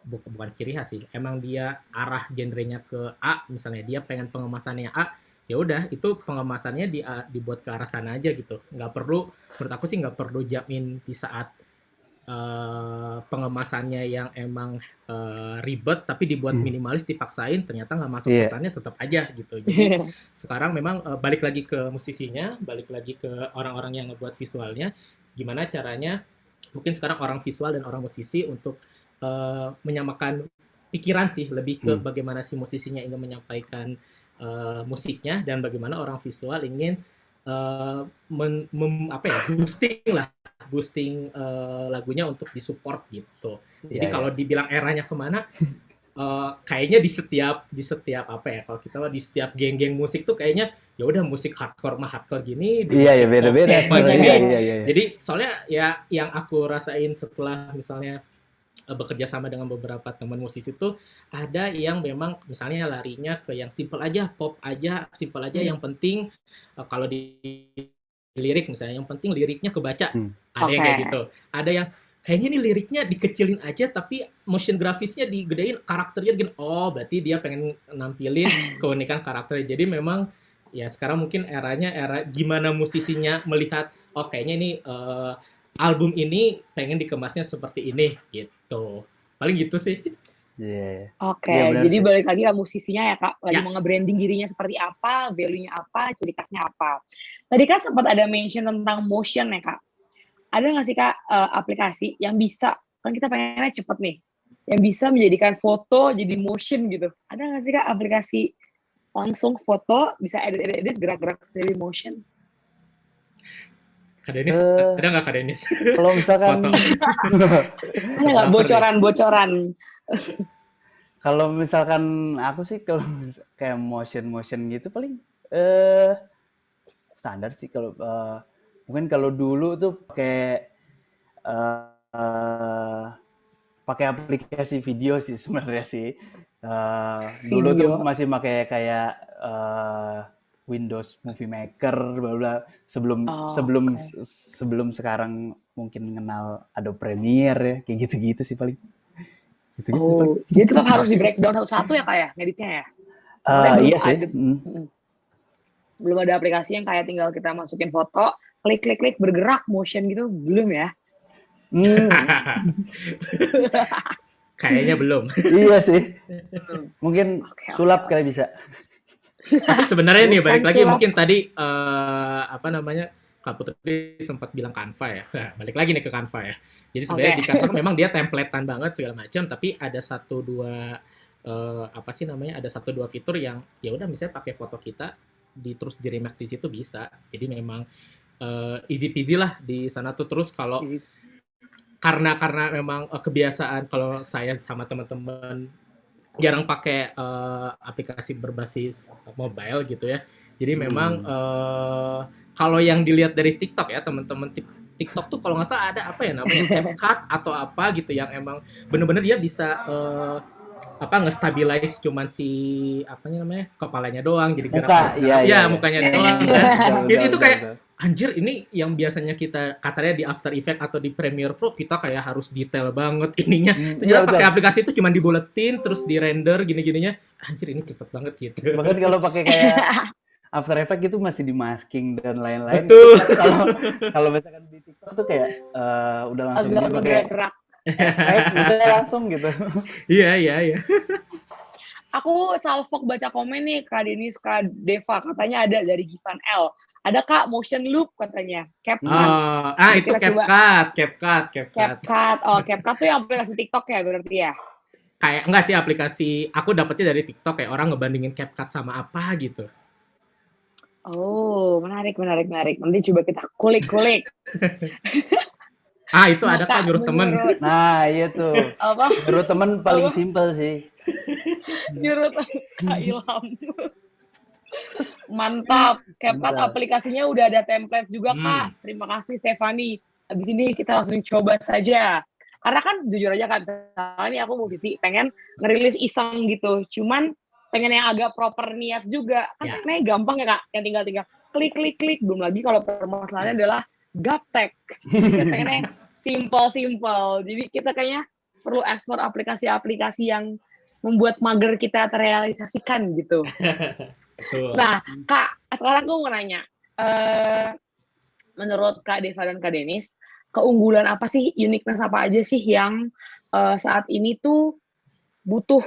bukan ciri khas sih, emang dia arah genrenya ke A, misalnya dia pengen pengemasannya A, ya udah itu pengemasannya dibuat ke arah sana aja gitu. Nggak perlu, menurut aku sih nggak perlu jamin di saat pengemasannya yang emang ribet tapi dibuat minimalis dipaksain ternyata nggak masuk pesannya, tetap aja gitu. Jadi sekarang memang balik lagi ke musisinya, balik lagi ke orang-orang yang ngebuat visualnya, gimana caranya mungkin sekarang orang visual dan orang musisi untuk menyamakan pikiran sih, lebih ke bagaimana si musisinya ingin menyampaikan musiknya dan bagaimana orang visual ingin boosting lagunya untuk disupport gitu. Jadi kalau dibilang eranya kemana, kayaknya di setiap apa ya, kalau kita di setiap geng-geng musik tuh kayaknya ya udah musik hardcore mah hardcore gini, ya beda-beda gini. Jadi soalnya ya yang aku rasain setelah misalnya bekerja sama dengan beberapa teman musisi itu, ada yang memang misalnya larinya ke yang simple aja, pop aja, simple aja, yang penting kalau di lirik misalnya, yang penting liriknya kebaca. Ada yang kayak gitu. Ada yang kayaknya nih liriknya dikecilin aja tapi motion grafisnya digedein, karakternya gini. Oh, berarti dia pengen nampilin keunikan karakternya. Jadi memang ya sekarang mungkin eranya era gimana musisinya melihat, oh kayaknya ini album ini pengen dikemasnya seperti ini gitu. Paling gitu sih. Oke, jadi balik lagi ke musisinya ya Kak, lagi mau nge-branding dirinya seperti apa, value-nya apa, ciri khasnya apa. Tadi kan sempat ada mention tentang motion ya Kak. Ada nggak sih Kak aplikasi yang bisa, kan kita pengennya cepet nih, yang bisa menjadikan foto jadi motion gitu. Ada nggak sih Kak aplikasi langsung foto, bisa edit gerak-gerak jadi motion? Kak Denis, ada nggak Kak Denis? Kalau misalkan ada nggak bocoran? Kalau misalkan aku sih kalau kayak motion gitu paling standar sih. Kalau mungkin kalau dulu tuh pakai aplikasi video sih sebenarnya sih. Dulu tuh masih pakai kayak Windows Movie Maker, bla bla. Sebelum sekarang mungkin kenal Adobe Premiere ya, kayak gitu-gitu sih paling. Jadi tetap harus di breakdown satu-satu ya Kak ya, ngeditnya ya? Iya sih. Belum ada aplikasi yang kayak tinggal kita masukin foto, klik bergerak motion gitu, belum ya? Kayaknya belum. Iya sih. Mungkin sulap kali bisa. Tapi sebenarnya nih balik Bukan lagi sulap. mungkin tadi apa namanya Kak Putri sempat bilang Canva ya. Nah, balik lagi nih ke Canva ya. Jadi sebenarnya Oke. di Canva kan memang dia templatean banget segala macam, tapi ada satu dua apa sih namanya? Ada satu dua fitur yang ya udah misalnya pakai foto kita terus di remake di situ bisa. Jadi memang easy peasy lah di sana tuh. Terus kalau karena memang kebiasaan kalau saya sama teman-teman jarang pakai aplikasi berbasis mobile gitu ya. Jadi memang kalau yang dilihat dari TikTok ya teman-teman, TikTok tuh kalau nggak salah ada apa ya namanya CapCut atau apa gitu yang emang bener-bener dia bisa apa nge-stabilize cuman si apanya namanya kepalanya doang jadi Muka, gerak iya, iya. mukanya Iya. doang Iya. kan. Betul, Itu betul, kayak betul. anjir ini yang biasanya kita kasarnya di After Effects atau di Premiere Pro kita kayak harus detail banget ininya. Iya, Ternyata betul. pakai aplikasi itu cuma dibuletin terus di render gini-gininya. Anjir ini cepet banget gitu. Bahkan kalau pakai kayak After Effects gitu masih di masking dan lain-lain. Betul. Kalau misalkan di TikTok tuh kayak udah langsung Agak dia pakai bergerak. efek udah langsung gitu. Iya. Aku salfok baca komen nih Kak Denis, Kak Deva katanya ada dari Givan L. Ada Kak motion loop katanya. CapCut. Itu Kita coba. CapCut. CapCut. Oh, CapCut tuh yang aplikasi TikTok ya berarti ya? Kayak enggak sih aplikasi aku dapetnya dari TikTok kayak orang ngebandingin CapCut sama apa gitu. Oh, menarik. Nanti coba kita kulik-kulik. Itu ada Kak nyuruh temen. Nah, iya tuh. Apa? Nyuruh temen paling Apa? simpel sih. Nyuruh Kak Ilham. Mantap. CapCut Mantap. aplikasinya udah ada template juga, Kak. Terima kasih, Stefani. Habis ini kita langsung coba saja. Karena kan jujur aja Kak, misalnya nih aku musisi, pengen ngerilis iseng gitu. Cuman pengen yang agak proper niat juga. Kan pengennya gampang ya Kak, yang tinggal klik. Belum lagi kalau permasalahannya adalah gaptek. Kita pengennya simple. Jadi kita kayaknya perlu ekspor aplikasi-aplikasi yang membuat mager kita terrealisasikan gitu. Nah, Kak, sekarang aku mau nanya. Menurut Kak Deva dan Kak Denis, keunggulan apa sih, uniqueness apa aja sih yang saat ini tuh butuh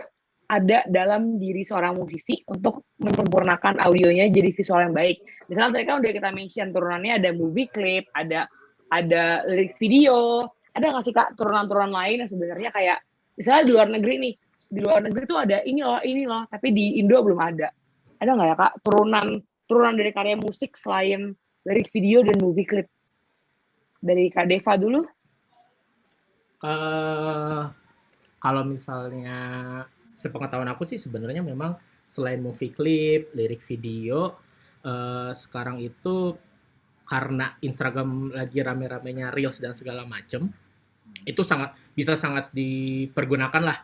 ada dalam diri seorang musisi untuk menyempurnakan audionya jadi visual yang baik. Misalnya tadi kan udah kita mention turunannya ada movie clip, ada lirik video, ada nggak sih Kak turunan-turunan lain yang sebenarnya kayak misalnya di luar negeri nih, di luar negeri tuh ada ini loh, tapi di Indo belum ada. Ada nggak ya Kak turunan dari karya musik selain lirik video dan movie clip? Dari Kak Deva dulu. Kalau misalnya sepengetahuan aku sih sebenarnya memang selain movie clip, lirik video, sekarang itu karena Instagram lagi rame-ramenya Reels dan segala macem, itu bisa sangat dipergunakan lah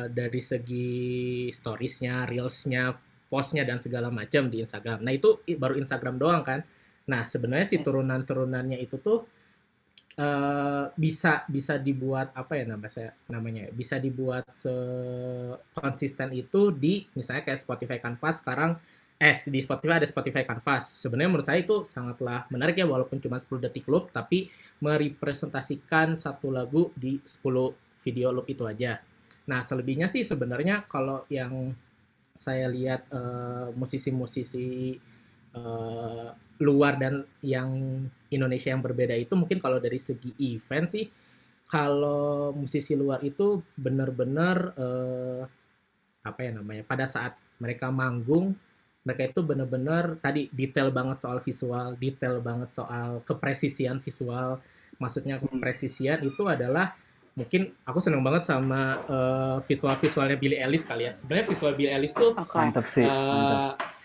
dari segi storiesnya, Reelsnya, postnya dan segala macam di Instagram. Nah itu baru Instagram doang kan. Nah sebenarnya si turunan-turunannya itu tuh bisa dibuat apa ya namanya bisa dibuat konsisten itu di misalnya kayak Spotify Canvas sekarang di Spotify ada Spotify Canvas. Sebenarnya menurut saya itu sangatlah menarik ya walaupun cuma 10 detik loop tapi merepresentasikan satu lagu di 10 video loop itu aja. Nah, selebihnya sih sebenarnya kalau yang saya lihat musisi-musisi luar dan yang Indonesia yang berbeda itu mungkin kalau dari segi event sih kalau musisi luar itu benar-benar apa ya namanya pada saat mereka manggung mereka itu benar-benar tadi detail banget soal visual, detail banget soal kepresisian visual. Maksudnya kepresisian itu adalah mungkin aku seneng banget sama visual-visualnya Billie Eilish kali ya. Sebenarnya visual Billie Eilish tuh mantap sih.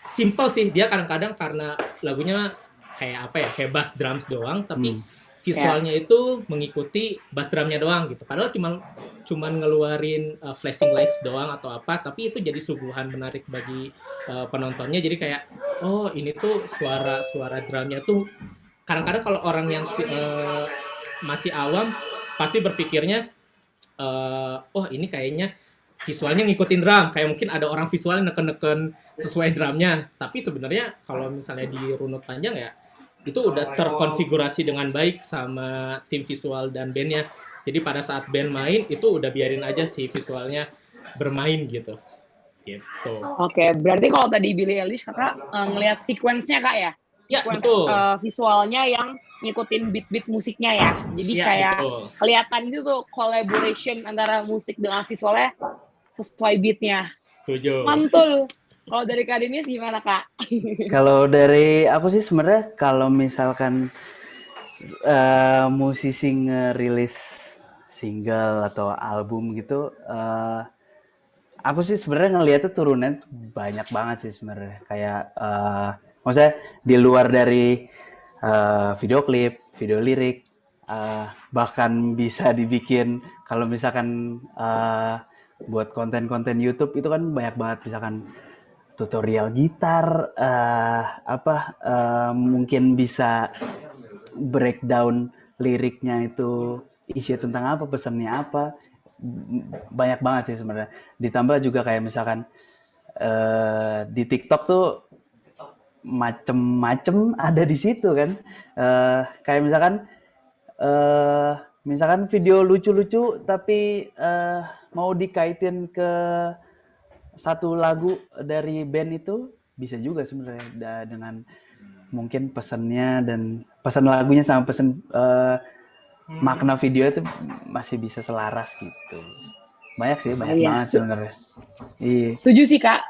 simple sih. Dia kadang-kadang karena lagunya kayak apa ya, kayak bass drums doang, tapi visualnya itu mengikuti bass drumnya doang gitu. Padahal cuman ngeluarin flashing lights doang atau apa, tapi itu jadi suguhan menarik bagi penontonnya. Jadi kayak, oh ini tuh suara drumnya tuh kadang-kadang kalau orang yang masih awam pasti berpikirnya, oh ini kayaknya visualnya ngikutin drum, kayak mungkin ada orang visualnya neken-neken sesuai drumnya. Tapi sebenarnya kalau misalnya dirunut panjang ya, itu udah terkonfigurasi dengan baik sama tim visual dan bandnya. Jadi pada saat band main itu udah biarin aja sih visualnya bermain gitu. gitu. Oke, berarti kalau tadi Billie Eilish kakak ngelihat sequence-nya kak ya? Ya, Sequence betul. visualnya yang ngikutin beat-beat musiknya ya. Jadi Ya, kayak betul. kelihatan itu tuh collaboration antara musik dengan visualnya sesuai beatnya. Setuju. Mantul. Kalau dari Kak Denius gimana kak? Kalau dari aku sih sebenarnya kalau misalkan musisi ngerilis single atau album gitu, aku sih sebenarnya ngelihatnya turunnya banyak banget sih sebenarnya. Kayak maksudnya di luar dari video klip, video lirik, bahkan bisa dibikin kalau misalkan buat konten-konten YouTube itu kan banyak banget, misalkan tutorial gitar, mungkin bisa breakdown liriknya itu isi tentang apa, pesannya apa, banyak banget sih sebenarnya. Ditambah juga kayak misalkan di TikTok tuh macem-macem ada di situ kan. Kayak misalkan video lucu-lucu tapi mau dikaitin ke satu lagu dari band itu bisa juga sebenarnya dengan mungkin pesannya dan pesan lagunya sama pesan makna video itu masih bisa selaras gitu. Banyak sih, banyak banget sebenarnya. Iya. Setuju sih kak.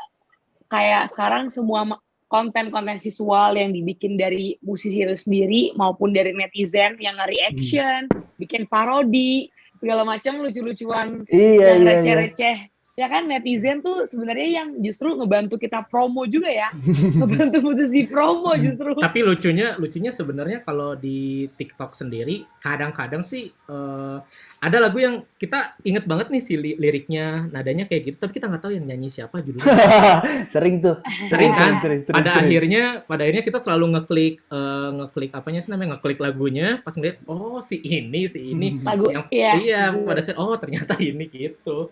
Kayak sekarang semua konten-konten visual yang dibikin dari musisi itu sendiri maupun dari netizen yang nge-reaction, bikin parodi, segala macam lucu-lucuan yang receh-receh. Ya kan netizen tuh sebenarnya yang justru ngebantu kita promo juga ya. Ngebantu musisi promo justru. Tapi lucunya sebenarnya kalau di TikTok sendiri kadang-kadang sih ada lagu yang kita inget banget nih si liriknya, nadanya kayak gitu, tapi kita nggak tahu yang nyanyi siapa, judulnya. Sering tuh. Sering kan? Pada akhirnya kita selalu ngeklik apanya sih namanya, ngeklik lagunya, pas ngeliat oh si ini lagu yang iya pada saat oh ternyata ini gitu.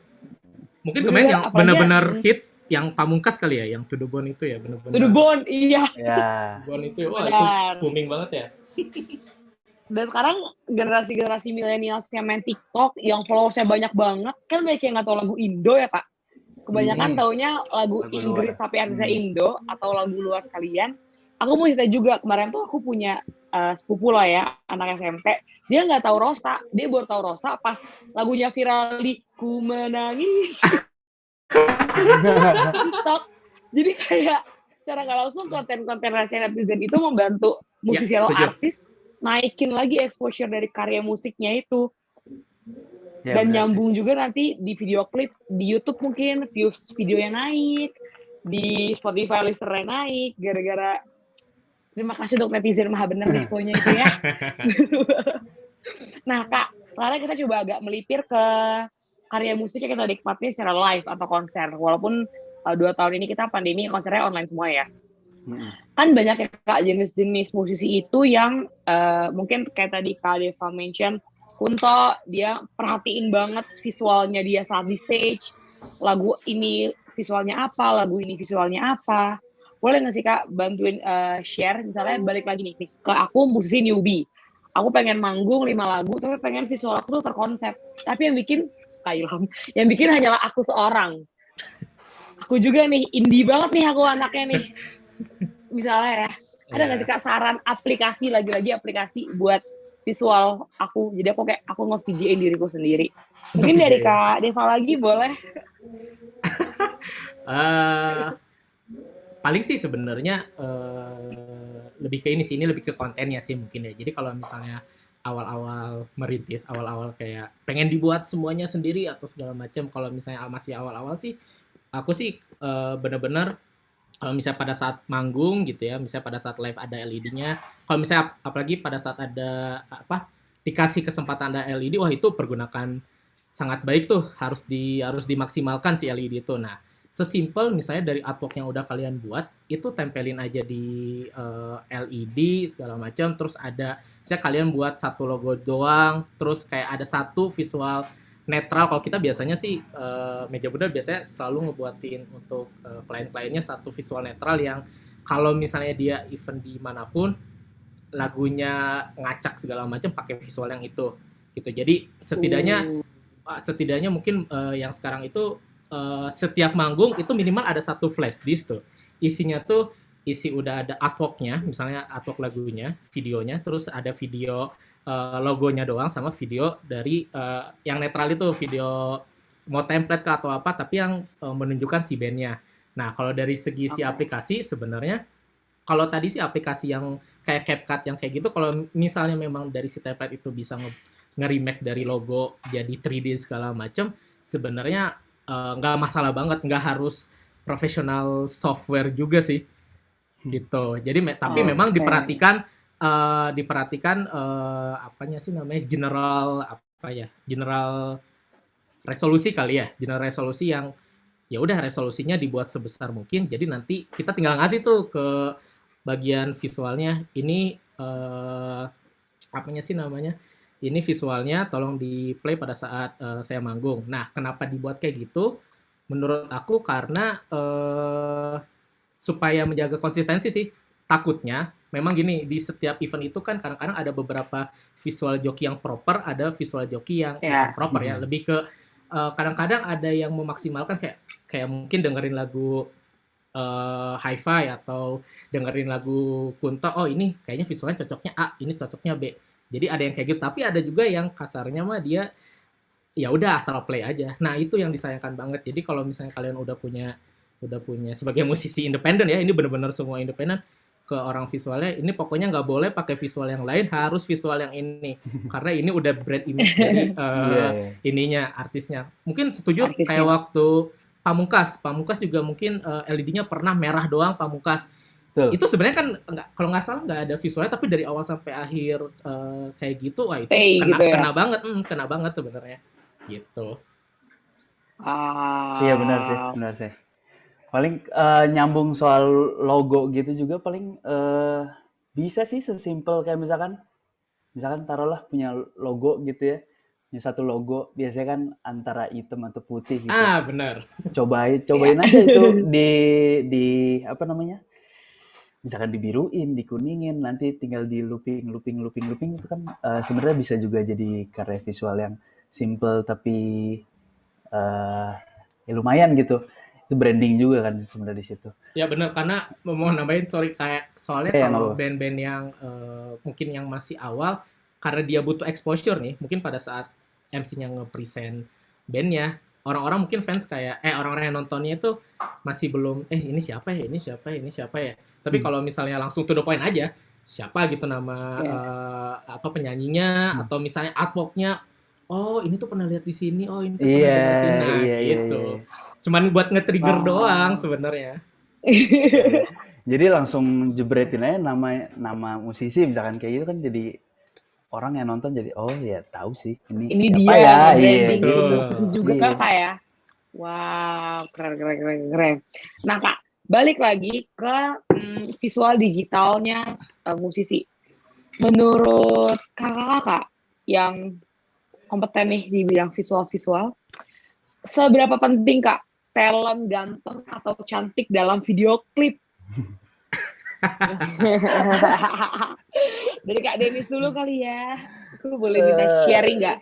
Mungkin kemarin yang benar-benar hits yang Pamungkas kali ya, yang To The Bone itu ya, benar-benar. To The Bone, iya. Ya. Bone itu, wah itu booming banget ya. Dan sekarang generasi-generasi milenial yang main TikTok, yang followersnya banyak banget, kan banyak yang nggak tahu lagu Indo ya Kak. Kebanyakan taunya lagu Inggris tapi artinya Indo, atau lagu luar sekalian. Aku mau cerita juga, kemarin tuh aku punya sepupu lah ya, anak SMP. Dia nggak tahu Rosa, dia baru tahu Rosa pas lagunya viral di Ku Menangis. TikTok. Jadi kayak secara nggak langsung konten-konten netizen itu membantu musisi atau artis naikin lagi exposure dari karya musiknya itu. Dan nyambung juga nanti di video klip, di YouTube mungkin views videonya naik, di Spotify listener naik, gara-gara terima kasih untuk netizen maha benar deh pokoknya itu ya. Nah Kak, sekarang kita coba agak melipir ke karya musik yang kita nikmati secara live atau konser. Walaupun 2 tahun ini kita pandemi, konsernya online semua ya. Kan banyak ya Kak jenis-jenis musisi itu yang mungkin kayak tadi Kak Deva mention, Kunto dia perhatiin banget visualnya dia saat di stage, lagu ini visualnya apa, lagu ini visualnya apa. Boleh nggak sih Kak bantuin share, misalnya balik lagi nih ke aku musisi newbie. Aku pengen manggung 5 lagu, tapi pengen visual aku tuh terkonsep. Tapi yang bikin Kak Ilham, yang bikin hanyalah aku seorang. Aku juga nih, indie banget nih aku anaknya nih. Misalnya ya, ada nggak sih Kak saran aplikasi, lagi-lagi aplikasi buat visual aku, jadi aku nge-VJ-in diriku sendiri. Mungkin dari Kak Deva lagi boleh? Paling sih sebenarnya lebih ke ini sih, ini lebih ke kontennya sih mungkin ya. Jadi kalau misalnya awal-awal merintis, awal-awal kayak pengen dibuat semuanya sendiri atau segala macam, kalau misalnya masih awal-awal sih, aku sih bener-bener kalau misalnya pada saat manggung gitu ya, misalnya pada saat live ada LED-nya, kalau misalnya apalagi pada saat ada dikasih kesempatan ada LED, wah itu pergunakan sangat baik tuh, harus dimaksimalkan si LED itu. Nah, sesimpel misalnya dari artwork yang udah kalian buat, itu tempelin aja di LED segala macam, terus ada misalnya kalian buat satu logo doang, terus kayak ada satu visual netral. Kalau kita biasanya sih Meja Bunda biasanya selalu ngebuatin untuk klien-kliennya satu visual netral yang kalau misalnya dia event dimanapun lagunya ngacak segala macam pakai visual yang itu gitu. Jadi setidaknya mungkin yang sekarang itu setiap manggung itu minimal ada satu flash disk tuh. Isinya tuh udah ada artwork-nya, misalnya artwork lagunya, videonya, terus ada video logonya doang sama video dari yang netral itu video mau template ke atau apa tapi yang menunjukkan si bandnya. Nah, kalau dari segi si aplikasi sebenarnya kalau tadi sih aplikasi yang kayak CapCut yang kayak gitu, kalau misalnya memang dari si template itu bisa nge-remake dari logo jadi 3D segala macam, sebenarnya nggak masalah banget, nggak harus profesional software juga sih, gitu. Jadi tapi memang diperhatikan apanya sih namanya general resolusi kali ya, general resolusi yang ya udah resolusinya dibuat sebesar mungkin. Jadi nanti kita tinggal ngasih tuh ke bagian visualnya ini apanya sih namanya? Ini visualnya tolong di play pada saat saya manggung. Nah, kenapa dibuat kayak gitu? Menurut aku karena supaya menjaga konsistensi sih. Takutnya memang gini, di setiap event itu kan kadang-kadang ada beberapa visual joki yang proper, ada visual joki yang proper ya. Lebih ke kadang-kadang ada yang memaksimalkan kayak mungkin dengerin lagu hi-fi atau dengerin lagu Kunto, oh ini kayaknya visualnya cocoknya A, ini cocoknya B. Jadi ada yang kayak gitu, tapi ada juga yang kasarnya mah dia ya udah asal play aja. Nah, itu yang disayangkan banget. Jadi kalau misalnya kalian udah punya sebagai musisi independen ya, ini benar-benar semua independen ke orang visualnya, ini pokoknya nggak boleh pakai visual yang lain, harus visual yang ini. Karena ini udah brand image dari ininya artisnya. Mungkin setuju kayak waktu Pamungkas juga mungkin LED-nya pernah merah doang Pamungkas. Betul. Itu sebenarnya kan kalau nggak salah nggak ada visualnya, tapi dari awal sampai akhir kayak gitu, wah itu kena banget sebenarnya gitu. Iya benar sih. Paling nyambung soal logo gitu juga paling bisa sih sesimpel kayak misalkan taruhlah punya logo gitu ya. Punya satu logo, biasanya kan antara hitam atau putih gitu. Benar. Cobain aja itu di apa namanya? Misalkan dibiruin, dikuningin, nanti tinggal di looping itu kan sebenarnya bisa juga jadi karya visual yang simple tapi ya lumayan gitu. Itu branding juga kan sebenarnya di situ. Ya benar, karena mau nambahin soalnya kalau band-band yang mungkin yang masih awal, karena dia butuh exposure nih, mungkin pada saat MC-nya nge-present bandnya, orang-orang mungkin fans kayak orang-orang yang nontonnya itu masih belum ini siapa ya. Tapi kalau misalnya langsung to the point aja, siapa gitu nama penyanyinya atau misalnya artwork-nya, oh ini tuh pernah lihat di sini, oh ini tuh pernah dengar di sini, gitu. Cuman buat nge-trigger doang sebenarnya. Jadi langsung jebretin aja nama musisi misalkan kayak gitu kan, jadi orang yang nonton jadi oh ya tahu sih ini siapa dia ya, branding musisi juga kan Kak ya. Wow, keren. Nah Kak, balik lagi ke visual digitalnya musisi. Menurut kakak yang kompeten nih di bidang visual, seberapa penting Kak talent ganteng atau cantik dalam video klip? Dari Kak Denis dulu kali ya. Aku boleh minta sharing nggak?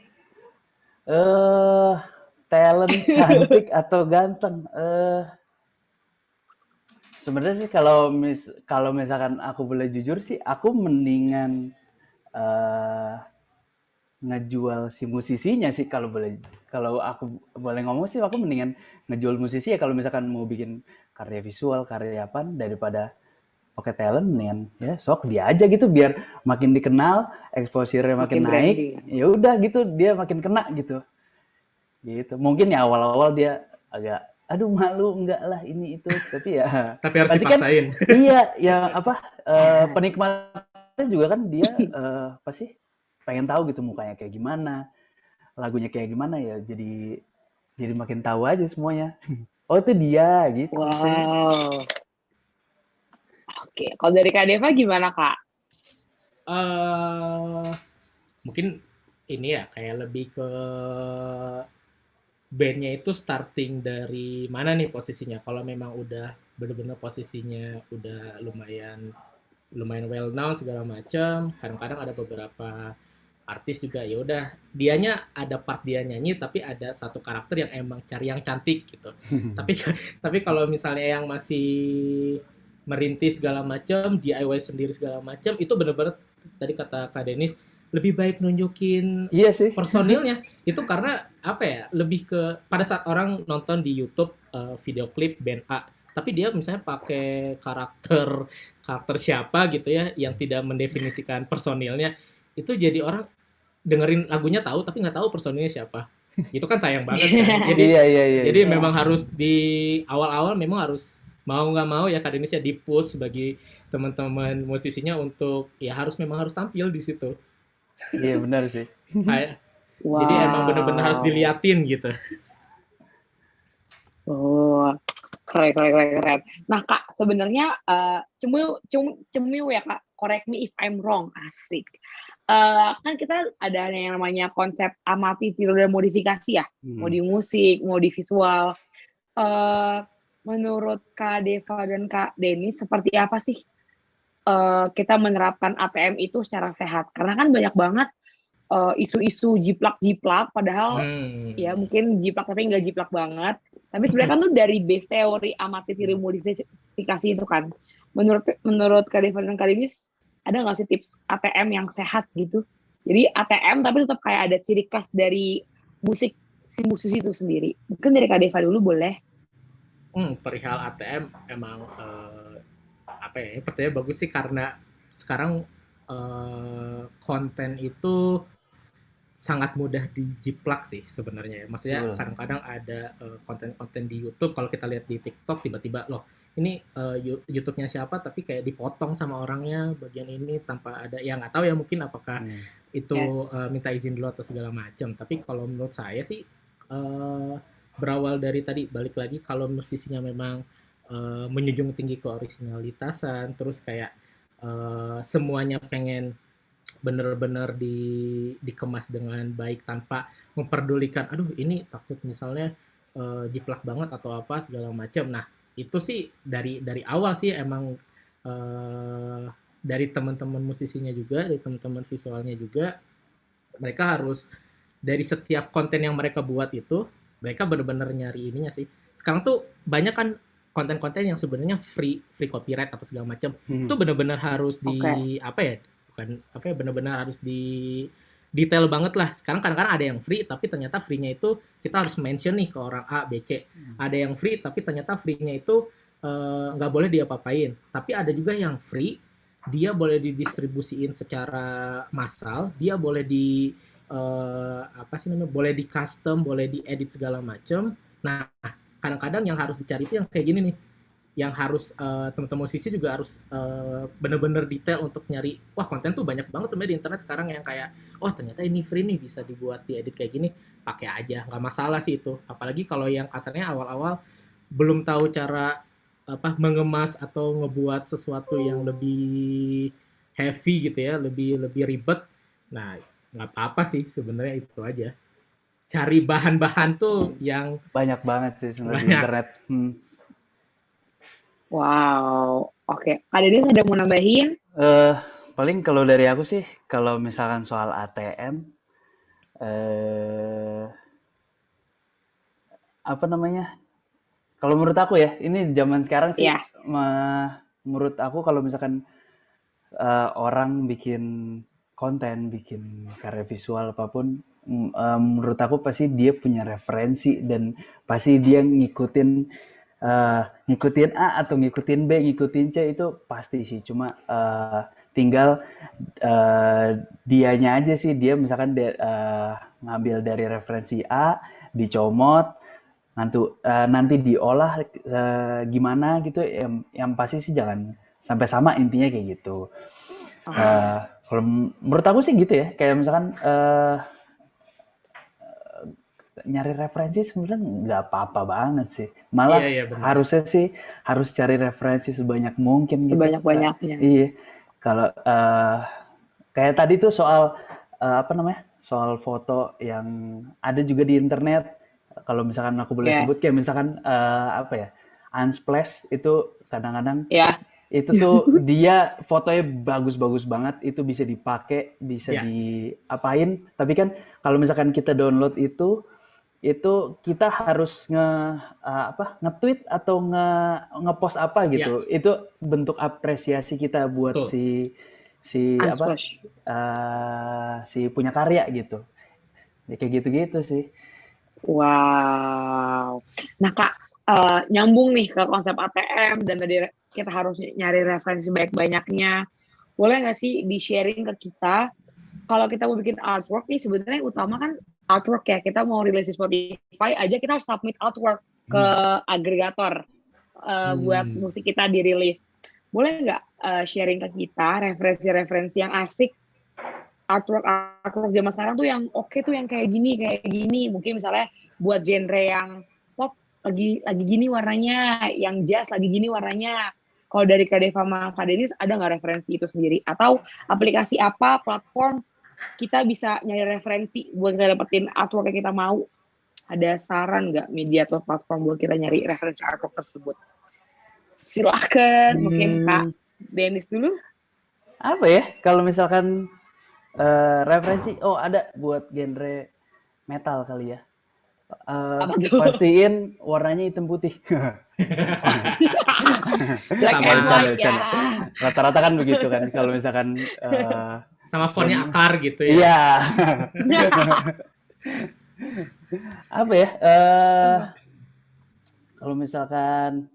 Talent cantik atau ganteng? Sebenarnya sih kalau misalkan aku boleh jujur sih, aku mendingan ngejual si musisinya sih kalau aku boleh ngomong sih, aku mendingan ngejual musisi ya kalau misalkan mau bikin karya visual, karya apa daripada pakai talent, mendingan ya sok dia aja gitu biar makin dikenal, exposure-nya makin naik. Ya udah gitu dia makin kena gitu. Gitu. Mungkin ya awal-awal dia agak aduh malu enggak lah ini itu, tapi ya tapi harus dipaksain. Kan, iya, ya penikmatnya juga kan dia pasti pengen tahu gitu mukanya kayak gimana, lagunya kayak gimana ya, jadi makin tahu aja semuanya. Oh itu dia gitu. Wow. Oke, kalau dari Kak Deva gimana Kak? Mungkin ini ya kayak lebih ke bandnya itu starting dari mana nih posisinya. Kalau memang udah benar-benar posisinya udah lumayan well known segala macam, kadang-kadang ada beberapa artis juga ya udah dianya ada part dia nyanyi tapi ada satu karakter yang emang cari yang cantik gitu. Tapi tapi kalau misalnya yang masih merintis segala macam, DIY sendiri segala macam, itu bener-bener tadi kata Kak Denis lebih baik nunjukin Iya sih. personilnya itu karena apa ya, lebih ke pada saat orang nonton di YouTube video klip band A tapi dia misalnya pakai karakter siapa gitu ya yang tidak mendefinisikan personilnya, itu jadi orang dengerin lagunya tahu tapi nggak tahu personilnya siapa. Itu kan sayang banget kan. Jadi Iya, iya, iya. jadi Iya. memang harus di awal-awal memang harus mau nggak mau ya Kak Denis ya di-push bagi teman-teman musisinya untuk ya memang harus tampil di situ. Iya, benar sih. Jadi emang benar-benar harus diliatin gitu. Oh, keren. Nah Kak, sebenarnya cemil ya Kak, correct me if I'm wrong, asik. Kan kita ada yang namanya konsep amati, tiru, dan modifikasi ya, mau di musik, mau di visual. Menurut Kak Deva dan Kak Denis, seperti apa sih kita menerapkan ATM itu secara sehat? Karena kan banyak banget isu-isu jiplak-jiplak, padahal ya mungkin jiplak tapi nggak jiplak banget. Tapi sebenarnya kan tuh dari base teori amati tiru modifikasi itu kan. Menurut Kak Deva dan Kak Denis, ada nggak sih tips ATM yang sehat gitu? Jadi ATM tapi tetap kayak ada ciri khas dari si musisi itu sendiri. Mungkin dari Kak Deva dulu boleh. Perihal ATM emang apa ya? Pertanyaan bagus sih karena sekarang konten itu sangat mudah dijiplak sih sebenarnya ya. Maksudnya kadang-kadang ada konten-konten di YouTube, kalau kita lihat di TikTok tiba-tiba loh ini YouTube-nya siapa tapi kayak dipotong sama orangnya bagian ini tanpa ada, ya nggak tahu ya mungkin apakah itu minta izin dulu atau segala macam. Tapi kalau menurut saya sih berawal dari tadi balik lagi kalau musisinya memang menjunjung tinggi keoriginalitasan, terus kayak semuanya pengen bener-bener dikemas dengan baik tanpa memperdulikan aduh ini takut misalnya jiplak banget atau apa segala macam. Nah itu sih dari awal sih emang dari teman-teman musisinya juga, dari teman-teman visualnya juga, mereka harus dari setiap konten yang mereka buat itu mereka benar-benar nyari ininya sih. Sekarang tuh banyak kan konten-konten yang sebenarnya free copyright atau segala macam, itu benar-benar harus apa ya, bukan apa ya, benar-benar harus di detail banget lah. Sekarang kadang-kadang ada yang free tapi ternyata free-nya itu kita harus mention nih ke orang A, B, C. Ada yang free tapi ternyata free-nya itu nggak boleh diapa-apain. Tapi ada juga yang free, dia boleh didistribusiin secara massal, dia boleh boleh di custom, boleh diedit segala macam. Nah, kadang-kadang yang harus dicari itu yang kayak gini nih, yang harus teman-teman musisi juga harus bener-bener detail untuk nyari, wah konten tuh banyak banget sebenarnya di internet sekarang yang kayak, oh ternyata ini free nih bisa dibuat diedit kayak gini, pakai aja, nggak masalah sih itu. Apalagi kalau yang kasarnya awal-awal belum tahu cara mengemas atau ngebuat sesuatu yang lebih heavy gitu ya, lebih ribet. Nah nggak apa-apa sih sebenarnya, itu aja. Cari bahan-bahan tuh yang banyak banget sih sebenarnya di internet. Wow, oke. Kak Denis ada mau nambahin? Paling kalau dari aku sih, kalau misalkan soal ATM, apa namanya? Kalau menurut aku ya, ini zaman sekarang sih, menurut aku kalau misalkan orang bikin konten, bikin karya visual apapun, menurut aku pasti dia punya referensi dan pasti dia ngikutin A atau ngikutin B, ngikutin C, itu pasti sih. Cuma tinggal dianya aja sih, dia misalkan ngambil dari referensi A, dicomot, nanti diolah gimana gitu. Yang pasti sih jangan sampai sama, intinya kayak gitu. Kalau menurut aku sih gitu ya, kayak misalkan nyari referensi sebenarnya nggak apa-apa banget sih, malah harusnya sih harus cari referensi sebanyak mungkin gitu. Sebanyak-banyaknya. Iya, kalau kayak tadi tuh soal soal foto yang ada juga di internet, kalau misalkan aku boleh sebut kayak misalkan Unsplash itu kadang-kadang Itu tuh dia fotonya bagus-bagus banget, itu bisa dipakai, bisa Ya, diapain. Tapi kan kalau misalkan kita download itu kita harus nge-tweet atau nge-post apa ya, gitu. Itu bentuk apresiasi kita buat betul. Unsplash. si punya karya gitu. Ya, kayak gitu-gitu sih. Wow. Nah Kak, nyambung nih ke konsep ATM dan tadi kita harus nyari referensi banyak-banyaknya. Boleh nggak sih di-sharing ke kita, kalau kita mau bikin artwork nih sebenarnya utama kan artwork ya, kita mau rilis di Spotify aja kita harus submit artwork ke agregator buat musik kita dirilis. Boleh nggak sharing ke kita referensi-referensi yang asik artwork zaman sekarang tuh yang oke tuh yang kayak gini. Mungkin misalnya buat genre yang pop lagi gini warnanya, yang jazz lagi gini warnanya. Kalau dari Kak Deva sama Kak Denis ada nggak referensi itu sendiri? Atau aplikasi apa, platform kita bisa nyari referensi buat kita dapetin artwork yang kita mau? Ada saran nggak media atau platform buat kita nyari referensi artwork tersebut? Silahkan, mungkin Kak Denis dulu. Apa ya? Kalau misalkan referensi, ada buat genre metal kali ya. Pastiin warnanya hitam putih. Black Sama and white ya. Rata-rata kan begitu kan. Kalau misalkan sama fontnya akar gitu ya. iya. Apa ya? Kalau misalkan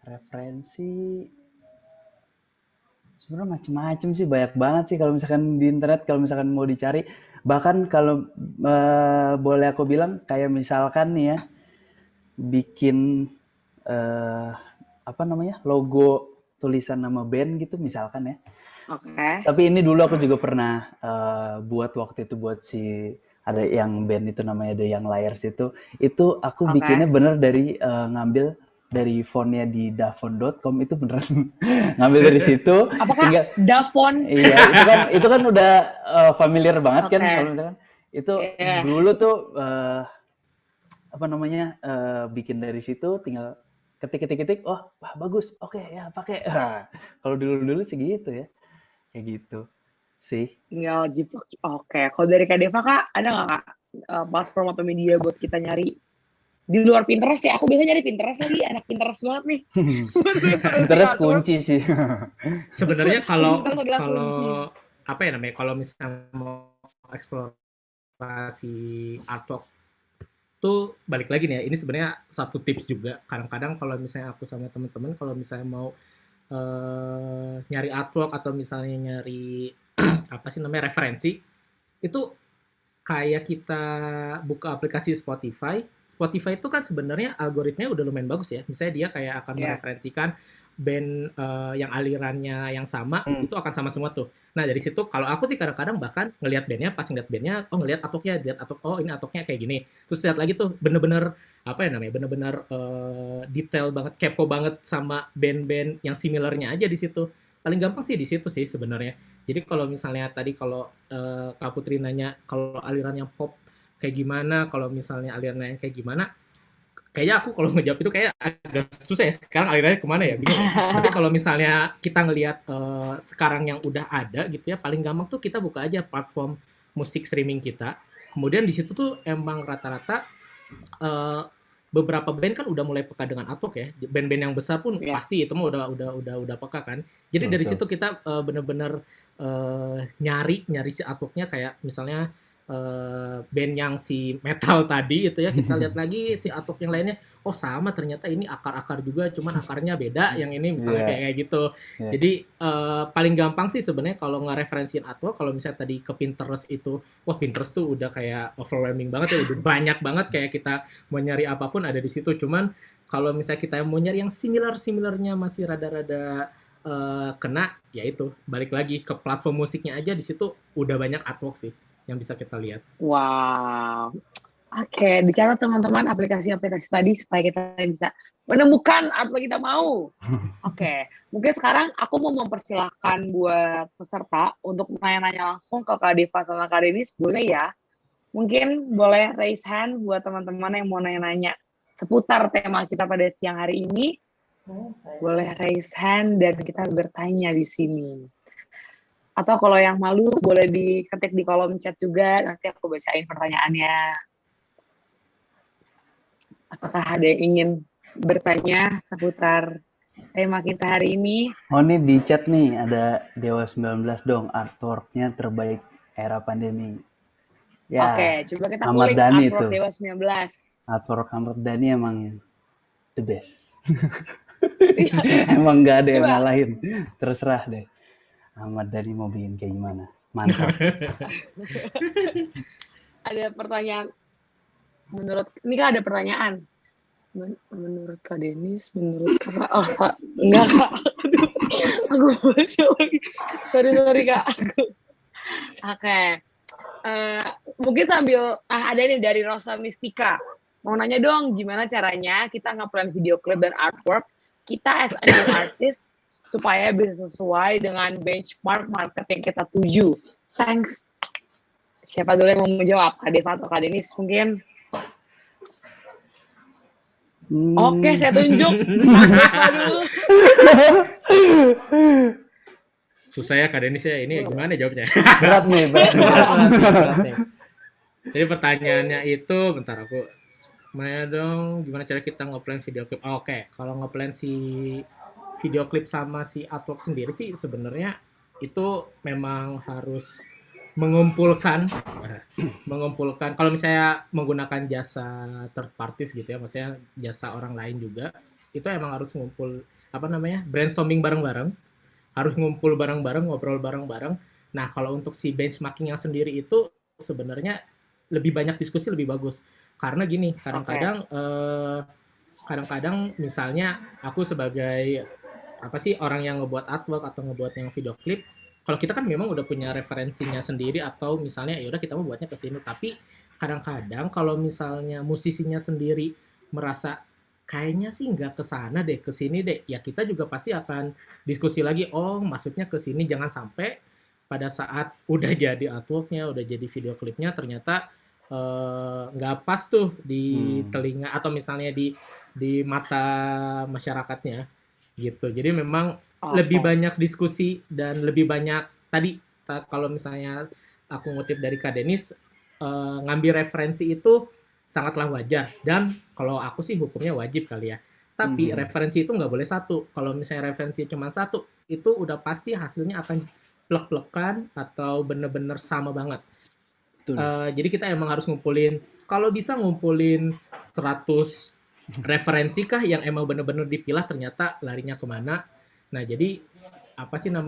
referensi sebenarnya macam-macam sih, banyak banget sih kalau misalkan di internet, kalau misalkan mau dicari. Bahkan kalau boleh aku bilang kayak misalkan nih ya, bikin logo tulisan nama band gitu misalkan ya. Oke. Tapi ini dulu aku juga pernah buat waktu itu buat ada yang band itu namanya The Young Liars itu aku bikinnya bener dari ngambil dari fontnya di dafont.com, itu beneran ngambil dari situ. Apakah Dafont? Iya, itu kan udah familiar banget kan kalau misalkan itu dulu tuh bikin dari situ, tinggal ketik, wah bagus, oke ya pakai. Kalau dulu sih gitu ya, kayak gitu sih. Tinggal jiplak. Oke, kalau dari Kak Deva Kak, ada nggak Kak platform atau media buat kita nyari di luar Pinterest ya? Aku biasanya nyari Pinterest lagi, anak Pinterest banget nih. Pinterest kunci sih. Sebenarnya kalau apa ya namanya, kalau misalnya mau eksplorasi artwork tuh balik lagi nih ya, ini sebenarnya satu tips juga. Kadang-kadang kalau misalnya aku sama teman-teman kalau misalnya mau nyari artwork atau misalnya nyari apa sih namanya referensi, itu kayak kita buka aplikasi Spotify. Spotify itu kan sebenarnya algoritmanya udah lumayan bagus ya. Misalnya dia kayak akan mereferensikan band yang alirannya yang sama, itu akan sama semua tuh. Nah dari situ kalau aku sih kadang-kadang bahkan ngelihat bandnya, pas ngelihat bandnya, ngelihat atoknya, ini atoknya kayak gini. Terus lihat lagi tuh bener-bener apa ya namanya, bener-bener detail banget, kepo banget sama band-band yang similarnya aja di situ. Paling gampang sih di situ sih sebenarnya. Jadi kalau misalnya tadi kalau Kak Putri nanya kalau aliran yang pop kayak gimana, kalau misalnya aliran yang kayak gimana, kayaknya aku kalau ngejawab itu kayak agak susah ya. Sekarang alirannya kemana ya? Bingung. Tapi kalau misalnya kita ngelihat sekarang yang udah ada gitu ya, paling gampang tuh kita buka aja platform musik streaming kita. Kemudian di situ tuh emang rata-rata beberapa band kan udah mulai peka dengan artwork ya. Band-band yang besar pun pasti itu mah udah peka kan. Jadi dari situ kita benar-benar nyari si artworknya, kayak misalnya band yang si metal tadi itu ya, kita lihat lagi si artwork yang lainnya, oh sama ternyata ini akar-akar juga, cuman akarnya beda yang ini misalnya kayak gitu. Jadi paling gampang sih sebenarnya kalau ngereferensiin artwork, kalau misalnya tadi ke Pinterest itu, wah Pinterest tuh udah kayak overwhelming banget ya, udah banyak banget, kayak kita mau nyari apapun ada di situ. Cuman kalau misalnya kita mau nyari yang similarnya masih rada-rada kena, ya itu balik lagi ke platform musiknya aja, di situ udah banyak artwork sih yang bisa kita lihat. Wow. Oke, dicatat teman-teman aplikasi-aplikasi tadi supaya kita bisa menemukan apa yang kita mau. Oke, mungkin sekarang aku mau mempersilahkan buat peserta untuk nanya-nanya langsung ke Kak Deva sama Kak Denis, boleh ya? Mungkin boleh raise hand buat teman-teman yang mau nanya-nanya seputar tema kita pada siang hari ini. boleh raise hand dan kita bertanya di sini. Atau kalau yang malu boleh diketik di kolom chat juga, nanti aku bacain pertanyaannya. Apakah ada yang ingin bertanya seputar tema kita hari ini? Oh, ini di chat nih ada Dewa 19 dong, artwork-nya terbaik era pandemi. Ya, Oke, coba kita Ahmad kulik Dhani artwork itu. Dewa 19. Artwork Ahmad Dhani emang the best. Emang nggak ada yang Coba. ngalahin. Terserah deh. Ahmad Dhani mau bikin kayak gimana. Mantap. Ada pertanyaan. Ini kan ada pertanyaan. Menurut Kak Denis, menurut Kakak, enggak Kak. Aduh, aku baca lagi. Sorry Kak. Oke. Mungkin sambil ada nih dari Rosa Mistika. Mau nanya dong, gimana caranya kita nge-plan video klip dan artwork kita as a new artist supaya bisa sesuai dengan benchmark market yang kita tuju. Thanks. Siapa dulu yang mau menjawab? Kak Deva atau Kak Denis mungkin? Oke, saya tunjuk. Kak Deva dulu. Susah ya Kak Denis ya, ini gimana jawabnya? Berat nih. Jadi pertanyaannya itu, bentar aku mana dong, gimana cara kita ngeplan video klip? Oke, kalau ngeplan si video klip sama si artwork sendiri sih sebenarnya itu memang harus mengumpulkan kalau misalnya menggunakan jasa third parties gitu ya, maksudnya jasa orang lain juga, itu emang harus ngumpul brainstorming bareng-bareng, harus ngumpul bareng-bareng, ngobrol bareng-bareng. Nah, kalau untuk si benchmarking yang sendiri itu sebenarnya lebih banyak diskusi lebih bagus. Karena gini, kadang-kadang misalnya aku sebagai orang yang ngebuat artwork atau ngebuat yang video klip, kalau kita kan memang udah punya referensinya sendiri atau misalnya ya udah kita mau buatnya ke sini, tapi kadang-kadang kalau misalnya musisinya sendiri merasa kayaknya sih nggak ke sana deh, ke sini deh, ya kita juga pasti akan diskusi lagi, oh maksudnya ke sini, jangan sampai pada saat udah jadi artworknya, udah jadi video klipnya ternyata nggak pas tuh di telinga atau misalnya di mata masyarakatnya gitu. Jadi memang lebih banyak diskusi dan lebih banyak tadi kalau misalnya aku ngutip dari Kak Denis, ngambil referensi itu sangatlah wajar, dan kalau aku sih hukumnya wajib kali ya. Tapi referensi itu nggak boleh satu. Kalau misalnya referensi cuma satu, itu udah pasti hasilnya akan plek-plekan atau bener-bener sama banget. Jadi kita emang harus ngumpulin, kalau bisa ngumpulin 100 referensi kah yang emang bener-bener dipilah ternyata larinya kemana. Nah jadi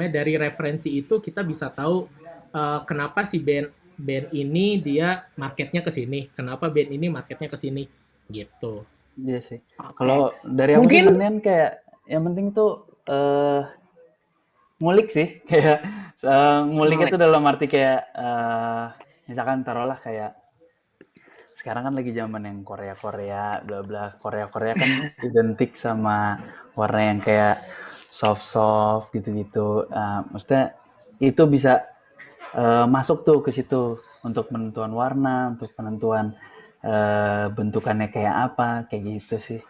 dari referensi itu kita bisa tahu kenapa si band ini dia marketnya ke sini, kenapa band ini marketnya ke sini gitu. Iya sih. Kalau dari aku sebenarnya kayak yang penting tuh ngulik sih, kayak ngulik itu dalam arti kayak misalkan taruhlah kayak sekarang kan lagi zaman yang Korea bla bla, Korea kan identik sama warna yang kayak soft gitu-gitu. Maksudnya itu bisa masuk tuh ke situ untuk penentuan warna, untuk penentuan bentukannya kayak apa, kayak gitu sih.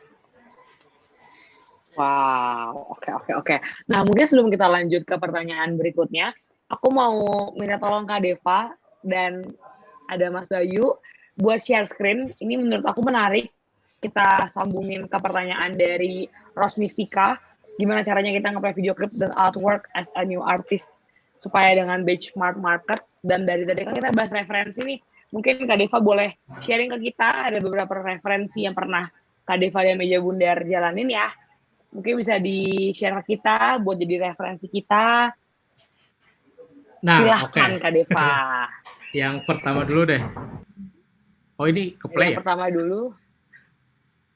Wow, oke. Nah, mungkin sebelum kita lanjut ke pertanyaan berikutnya, aku mau minta tolong Kak Deva dan ada Mas Bayu buat share screen. Ini menurut aku menarik. Kita sambungin ke pertanyaan dari Ros Mistika. Gimana caranya kita nge-play video clip dan artwork as a new artist supaya dengan benchmark market. Dan dari tadi kan kita bahas referensi nih. Mungkin Kak Deva boleh sharing ke kita. Ada beberapa referensi yang pernah Kak Deva dan Meja Bundar jalanin ya. Mungkin bisa di-share ke kita buat jadi referensi kita. Nah, silahkan Kak Deva. Yang pertama dulu deh. Oh ini ke play yang pertama dulu.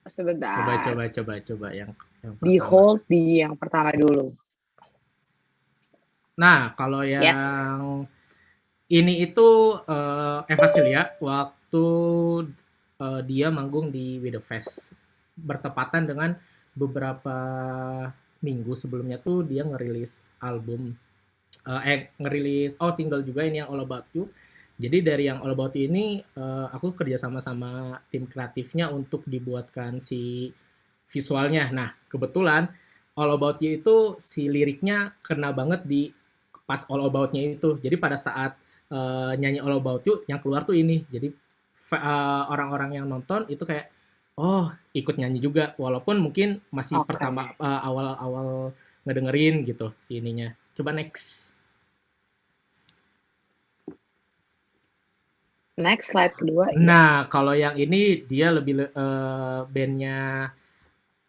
Sebentar. Coba yang pertama. Di hold di yang pertama dulu. Nah, kalau yang ini itu Eva Celia waktu dia manggung di Widowfest, bertepatan dengan beberapa minggu sebelumnya tuh dia ngerilis album, single juga, ini yang All About You. Jadi dari yang All About You ini aku kerja sama tim kreatifnya untuk dibuatkan si visualnya. Nah, kebetulan All About You itu si liriknya kena banget di pas All About-nya itu. Jadi pada saat nyanyi All About You, yang keluar tuh ini. Jadi orang-orang yang nonton itu kayak, oh ikut nyanyi juga. Walaupun mungkin masih pertama awal-awal ngedengerin gitu si ininya. Coba next. Next slide kedua. Nah, kalau yang ini dia lebih bandnya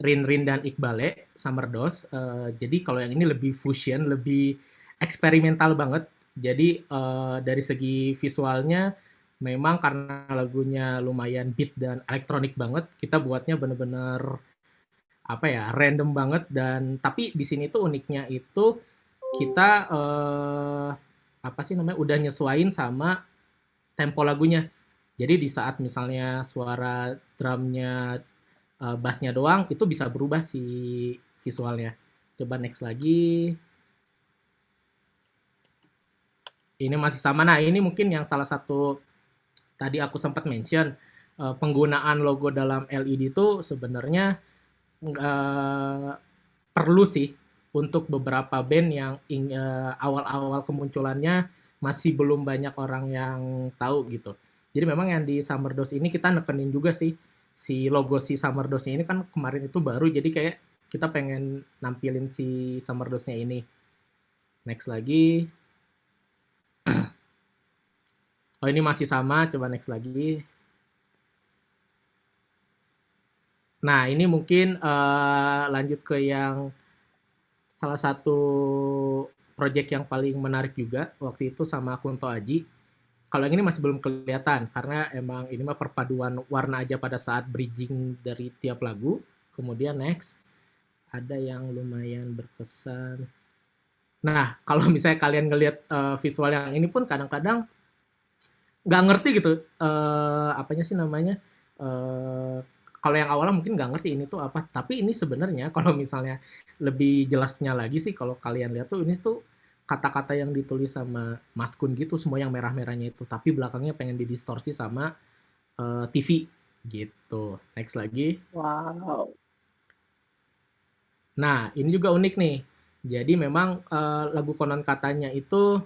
Rin dan Iqbale, Summer Dose. Jadi kalau yang ini lebih fusion, lebih eksperimental banget. Jadi dari segi visualnya memang karena lagunya lumayan beat dan elektronik banget, kita buatnya bener-bener apa ya, random banget. Dan tapi di sini tuh uniknya itu kita apa sih namanya, udah nyesuain sama tempo lagunya. Jadi di saat misalnya suara drumnya, bassnya doang, itu bisa berubah si visualnya. Coba next lagi. Ini masih sama. Nah, ini mungkin yang salah satu tadi aku sempat mention, penggunaan logo dalam LED itu sebenarnya perlu sih untuk beberapa band yang awal-awal kemunculannya masih belum banyak orang yang tahu gitu. Jadi memang yang di Summer Dose ini kita nekenin juga sih, si logo si Summer Dose-nya ini kan kemarin itu baru, jadi kayak kita pengen nampilin si Summer Dose-nya ini. Next lagi. Oh ini masih sama, coba next lagi. Nah ini mungkin lanjut ke yang salah satu project yang paling menarik juga waktu itu sama Kunto Aji. Kalau yang ini masih belum kelihatan karena emang ini mah perpaduan warna aja pada saat bridging dari tiap lagu. Kemudian next ada yang lumayan berkesan. Nah kalau misalnya kalian ngelihat visual yang ini pun kadang-kadang nggak ngerti gitu apanya sih namanya. Kalau yang awalnya mungkin nggak ngerti ini tuh apa, tapi ini sebenarnya kalau misalnya lebih jelasnya lagi sih, kalau kalian lihat tuh ini tuh kata-kata yang ditulis sama Mas Kun gitu, semua yang merah-merahnya itu, tapi belakangnya pengen didistorsi sama TV gitu. Next lagi. Wow. Nah ini juga unik nih. Jadi memang lagu Konon Katanya itu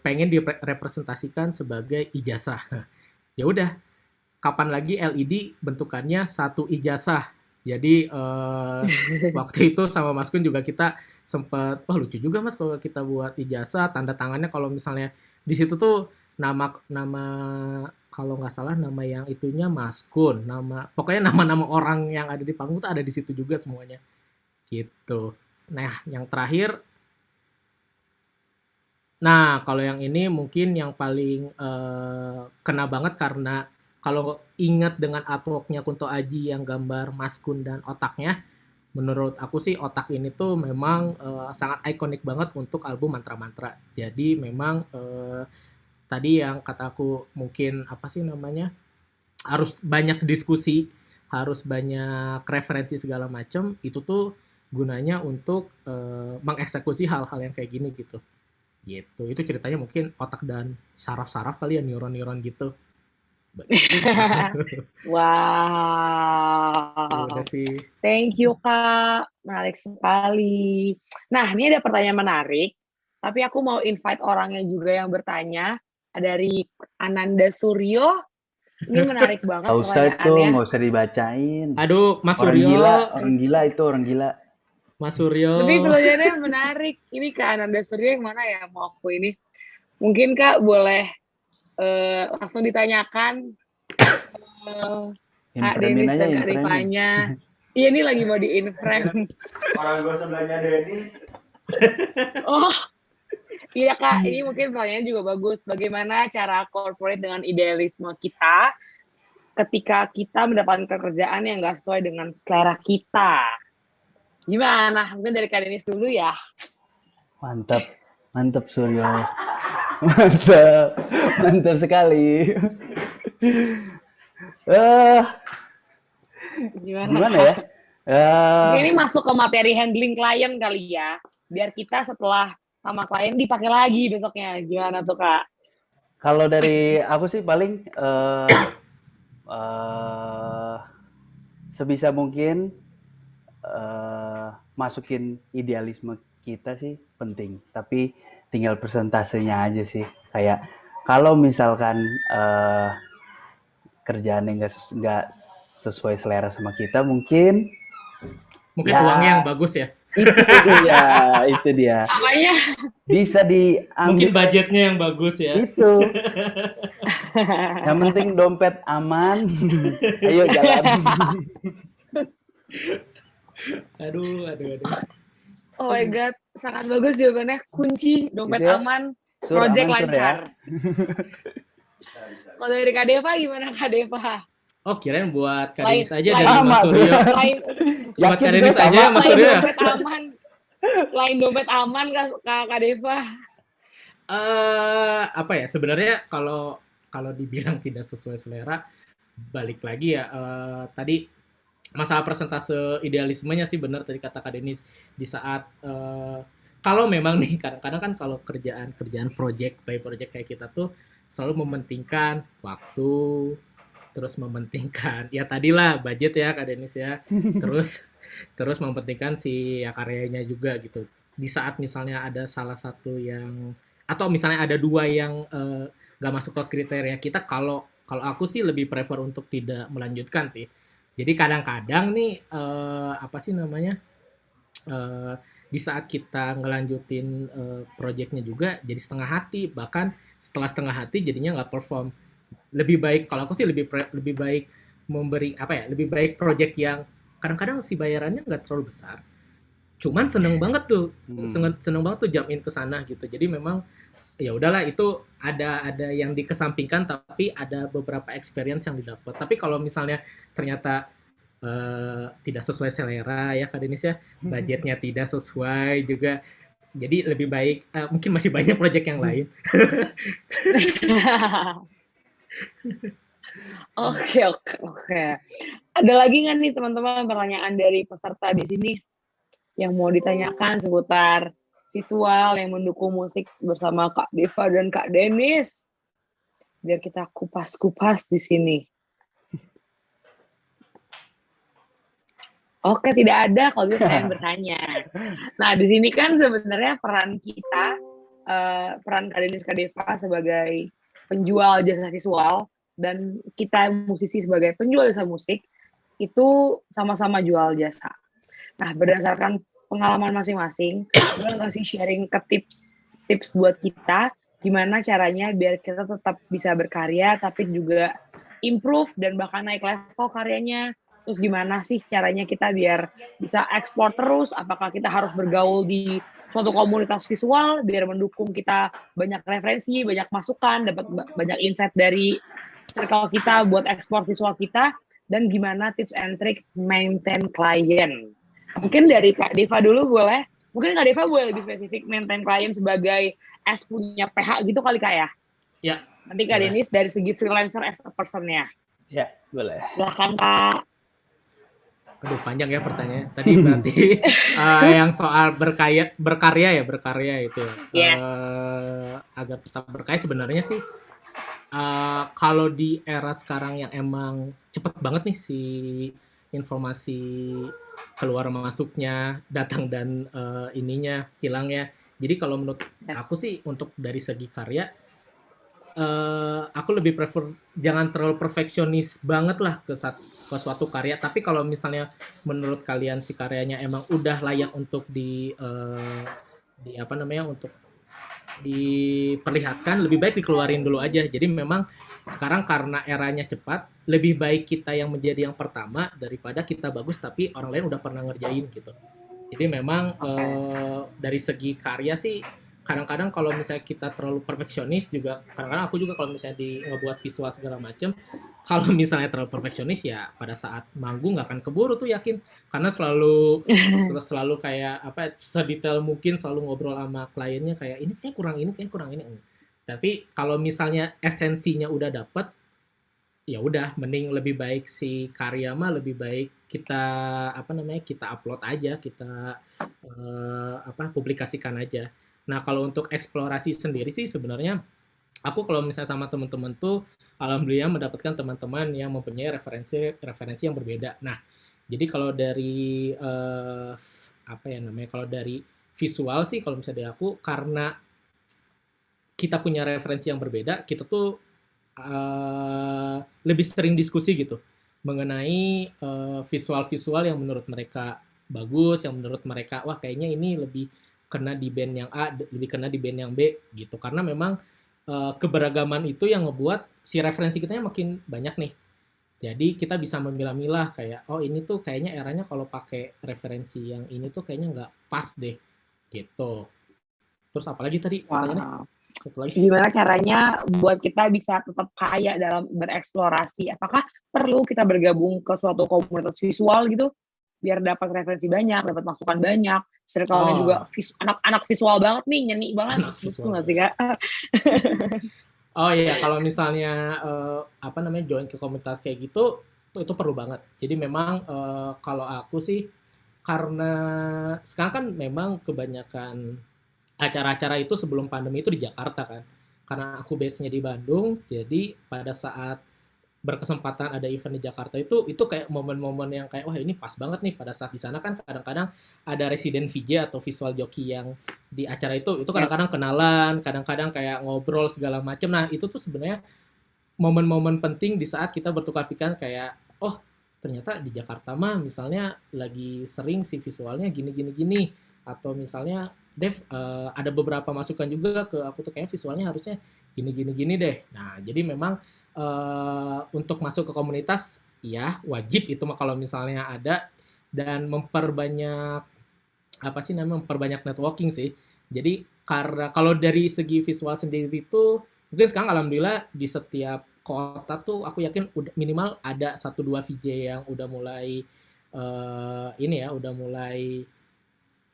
pengen direpresentasikan sebagai ijazah. Ya udah, kapan lagi LED bentukannya satu ijazah. Jadi waktu itu sama Mas Kun juga kita sempat, wah lucu juga Mas kalau kita buat ijazah, tanda tangannya kalau misalnya di situ tuh nama kalau nggak salah nama yang itunya Mas Kun, pokoknya nama-nama orang yang ada di panggung tuh ada di situ juga semuanya. Gitu. Nah, yang terakhir. Nah, kalau yang ini mungkin yang paling kena banget karena kalau ingat dengan artwork-nya Kunto Aji yang gambar Mas Kun dan otaknya, menurut aku sih otak ini tuh memang sangat ikonik banget untuk album Mantra Mantra. Jadi memang tadi yang kataku mungkin apa sih namanya, harus banyak diskusi, harus banyak referensi segala macam, itu tuh gunanya untuk mengeksekusi hal-hal yang kayak gini gitu. Gitu. Itu ceritanya mungkin otak dan saraf-saraf kali ya, neuron-neuron gitu. Wow. Udah sih. Thank you, Kak. Menarik sekali. Nah, ini ada pertanyaan menarik, tapi aku mau invite orangnya juga yang bertanya. Dari Ananda Suryo. Ini menarik banget Nggak usah itu, pertanyaannya. nggak usah dibacain. Aduh, Mas Orang Suryo. gila, orang gila itu orang gila. Mas Suryo. Tapi pertanyaannya menarik. Ini Kak Ananda Suryo yang mana ya mau aku ini? Mungkin Kak boleh langsung ditanyakan. Kak Denis dan Kak Rifanya. Iya, ini lagi mau di-in-frame. Orang gue sebelahnya Denis. Oh, iya Kak, ini mungkin pertanyaannya juga bagus. Bagaimana cara corporate dengan idealisme kita ketika kita mendapatkan kerjaan yang nggak sesuai dengan selera kita? Gimana? Mungkin dari Kak Denis dulu ya. Mantap, mantap Suryo. Mantap sekali. Gimana ya? Ini masuk ke materi handling klien kali ya, biar kita setelah sama klien dipakai lagi besoknya. Gimana tuh Kak? Kalau dari aku sih paling sebisa mungkin masukin idealisme kita sih penting, tapi tinggal persentasenya aja sih. Kayak kalau misalkan kerjaannya nggak sesuai selera sama kita, mungkin ya, uangnya yang bagus ya. Itu dia. Apanya? Bisa diambil. Mungkin budgetnya yang bagus ya. Itu. Yang penting dompet aman. Ayo jalan. Aduh. Oh my god, sangat bagus jawabannya. Kunci dompet Gitu ya. aman, Sur, project aman, Sur, lancar. ya. Kalau dari Kak Deva gimana Kak Deva? Oh, kirain buat Kak Lain- Denis aja lain- dari Mas Sama tuh. Suryo. Lain Buat Yakin Kak gue Denis sama. aja Mas lain Suryo. dompet aman. Lain dompet aman Kak Deva. Apa ya? Sebenarnya kalau dibilang tidak sesuai selera, balik lagi ya. Tadi masalah persentase idealismenya sih benar tadi kata Kak Denis di saat kalau memang nih kadang-kadang kan kalau kerjaan project by project kayak kita tuh selalu mementingkan waktu, terus mementingkan ya tadilah budget ya Kak Denis ya, terus mementingkan si ya karyanya juga gitu. Di saat misalnya ada salah satu yang atau misalnya ada dua yang nggak masuk ke kriteria kita, kalau aku sih lebih prefer untuk tidak melanjutkan sih. Jadi kadang-kadang nih apa sih namanya di saat kita ngelanjutin projectnya juga jadi setengah hati, bahkan setelah setengah hati jadinya nggak perform. Lebih baik kalau aku sih lebih baik memberi apa ya, lebih baik project yang kadang-kadang si bayarannya nggak terlalu besar, cuman seneng banget tuh jump in ke sana gitu. Jadi memang ya udahlah, itu ada yang dikesampingkan tapi ada beberapa experience yang didapat. Tapi kalau misalnya ternyata tidak sesuai selera ya Kak Denis ya, budgetnya tidak sesuai juga, jadi lebih baik mungkin masih banyak project yang lain. Oke. Ada lagi nggak nih teman-teman pertanyaan dari peserta di sini yang mau ditanyakan seputar visual yang mendukung musik bersama Kak Deva dan Kak Denis? Biar kita kupas-kupas di sini. Oke, tidak ada. Kalau gitu saya yang bertanya. Nah, di sini kan sebenarnya peran kita, peran Kak Denis, Kak Deva sebagai penjual jasa visual dan kita musisi sebagai penjual jasa musik itu sama-sama jual jasa. Nah, berdasarkan pengalaman masing-masing, boleh nggak sih sharing ke tips buat kita gimana caranya biar kita tetap bisa berkarya tapi juga improve dan bahkan naik level karyanya. Terus gimana sih caranya kita biar bisa ekspor terus? Apakah kita harus bergaul di suatu komunitas visual biar mendukung kita banyak referensi, banyak masukan, dapat banyak insight dari circle kita buat ekspor visual kita? Dan gimana tips and trick maintain klien? Mungkin dari Kak Deva dulu boleh. Mungkin Kak Deva boleh lebih spesifik maintain klien sebagai punya PH gitu kali Kak ya? Ya. Nanti Kak Denis dari segi freelancer as a person-nya. Ya, boleh. Silakan Kak. Aduh, panjang ya pertanyaannya. Tadi berarti yang soal berkarya itu. Yes. Agar tetap berkarya sebenarnya sih kalau di era sekarang yang emang cepet banget nih si informasi keluar masuknya, datang dan ininya hilangnya. Jadi kalau menurut aku sih untuk dari segi karya aku lebih prefer jangan terlalu perfeksionis banget lah ke suatu karya. Tapi kalau misalnya menurut kalian si karyanya emang udah layak untuk untuk diperlihatkan, lebih baik dikeluarin dulu aja. Jadi memang sekarang karena eranya cepat, lebih baik kita yang menjadi yang pertama daripada kita bagus tapi orang lain udah pernah ngerjain gitu. Jadi memang dari segi karya sih kadang-kadang kalau misalnya kita terlalu perfeksionis juga, kadang-kadang aku juga kalau misalnya ngebuat visual segala macem, kalau misalnya terlalu perfeksionis ya pada saat manggung nggak akan keburu tuh, yakin, karena selalu kayak sedetail mungkin, selalu ngobrol sama kliennya kayak ini kayak kurang ini. Tapi kalau misalnya esensinya udah dapet, ya udah mending lebih baik si karya mah lebih baik kita kita upload aja, kita publikasikan aja. Nah, kalau untuk eksplorasi sendiri sih sebenarnya aku kalau misalnya sama teman-teman tuh alhamdulillah mendapatkan teman-teman yang mempunyai referensi yang berbeda. Nah, Jadi kalau dari apa ya namanya? Kalau dari visual sih, kalau misalnya dari aku, karena kita punya referensi yang berbeda, kita tuh lebih sering diskusi gitu mengenai visual-visual yang menurut mereka bagus, yang menurut mereka wah kayaknya ini lebih kena di band yang A, lebih kena di band yang B gitu. Karena memang keberagaman itu yang ngebuat si referensi kita makin banyak nih. Jadi kita bisa memilah-milah kayak oh ini tuh kayaknya eranya kalau pakai referensi yang ini tuh kayaknya nggak pas deh gitu. Terus apalagi tadi pertanyaannya? Wow. Satu lagi. Gimana caranya buat kita bisa tetap kaya dalam bereksplorasi? Apakah perlu kita bergabung ke suatu komunitas visual gitu biar dapat referensi banyak, dapat masukan banyak, circle-nya Oh, juga anak-anak visual banget nih, nyeni banget, anak betul visual nggak sih banget. Kak? Oh iya, kalau misalnya apa namanya join ke komunitas kayak gitu, itu perlu banget. Jadi memang kalau aku sih karena sekarang kan memang kebanyakan acara-acara itu sebelum pandemi itu di Jakarta kan. Karena aku base-nya di Bandung, jadi pada saat berkesempatan ada event di Jakarta itu kayak momen-momen yang kayak wah ini pas banget nih pada saat di sana kan kadang-kadang ada resident VJ atau visual joki yang di acara itu Yes. kadang-kadang kenalan, kadang-kadang kayak ngobrol segala macam. Nah, itu tuh sebenarnya momen-momen penting di saat kita bertukar pikiran kayak oh ternyata di Jakarta mah misalnya lagi sering si visualnya gini gini gini atau misalnya Dev ada beberapa masukan juga ke aku tuh kayak visualnya harusnya gini gini gini deh. Nah jadi memang untuk masuk ke komunitas ya wajib itu mah kalau misalnya ada dan memperbanyak apa sih namanya memperbanyak networking sih. Jadi karena kalau dari segi visual sendiri itu mungkin sekarang alhamdulillah di setiap kota tuh aku yakin udah minimal ada satu dua VJ yang udah mulai ini ya udah mulai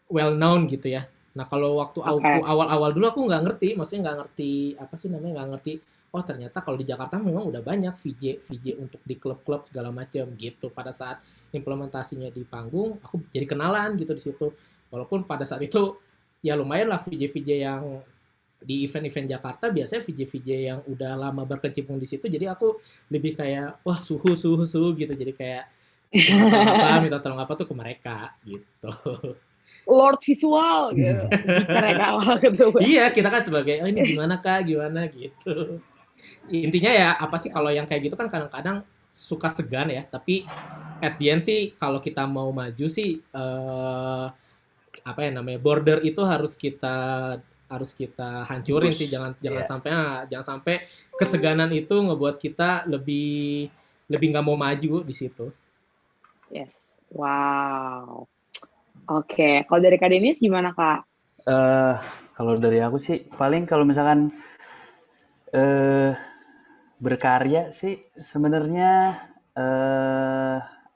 well known gitu ya. Nah kalau waktu aku Oke. awal-awal dulu aku nggak ngerti, maksudnya nggak ngerti apa sih namanya nggak ngerti. Oh ternyata kalau di Jakarta memang udah banyak VJ untuk di klub-klub segala macam gitu. Pada saat implementasinya di panggung, aku jadi kenalan gitu di situ. Walaupun pada saat itu ya lumayan lah VJ-VJ yang di event-event Jakarta biasanya VJ-VJ yang udah lama berkecimpung di situ. Jadi aku lebih kayak wah suhu gitu. Jadi kayak minta tolong apa tuh ke mereka gitu. Lord visual gitu. Zikar ya Kak awal ketemu. Iya, kita kan sebagai, oh ini gimana Kak, gimana gitu. Intinya ya apa sih kalau yang kayak gitu kan kadang-kadang suka segan ya, tapi at the end sih kalau kita mau maju sih apa ya namanya border itu harus kita hancurin sih, Push. jangan jangan Iya. sampai jangan sampai keseganan itu ngebuat kita lebih lebih nggak mau maju di situ. Yes. Wow. Oke, kalau dari Kak Denis gimana Kak? Kalau dari aku sih paling kalau misalkan berkarya sih sebenarnya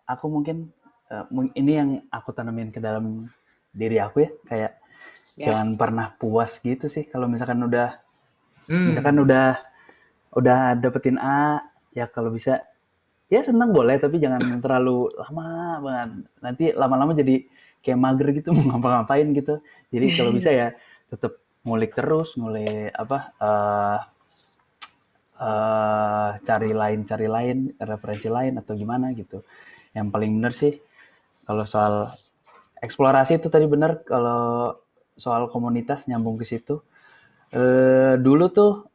aku mungkin ini yang aku tanamin ke dalam diri aku ya kayak jangan pernah puas gitu sih kalau misalkan misalkan udah dapetin A ya kalau bisa ya senang boleh tapi jangan terlalu lama banget nanti lama-lama jadi kayak mager gitu mau ngapa-ngapain gitu jadi kalau bisa ya tetap ngulik terus ngulik apa cari lain referensi lain atau gimana gitu yang paling benar sih kalau soal eksplorasi itu tadi benar kalau soal komunitas nyambung ke situ dulu tuh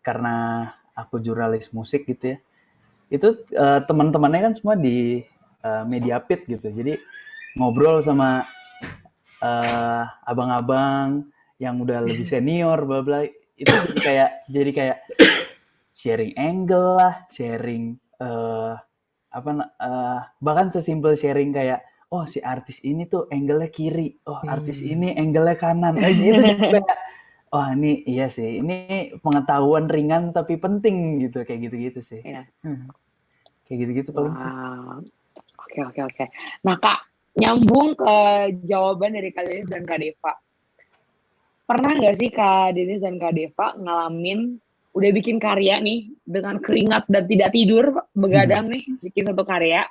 karena aku jurnalis musik gitu ya itu teman-temannya kan semua di Mediapit gitu jadi ngobrol sama abang-abang yang udah lebih senior bla bla itu jadi kayak sharing angle lah sharing bahkan sesimpel sharing kayak oh si artis ini tuh angle-nya kiri oh artis ini angle-nya kanan gitu juga oh ini iya sih ini pengetahuan ringan tapi penting gitu kayak gitu-gitu sih Ya. kayak gitu-gitu paling sih. Oke. Nah Kak, nyambung ke jawaban dari Kak Denis dan Kak Deva. Pernah nggak sih Kak Denis dan Kak Deva ngalamin udah bikin karya nih dengan keringat dan tidak tidur begadang nih bikin satu karya.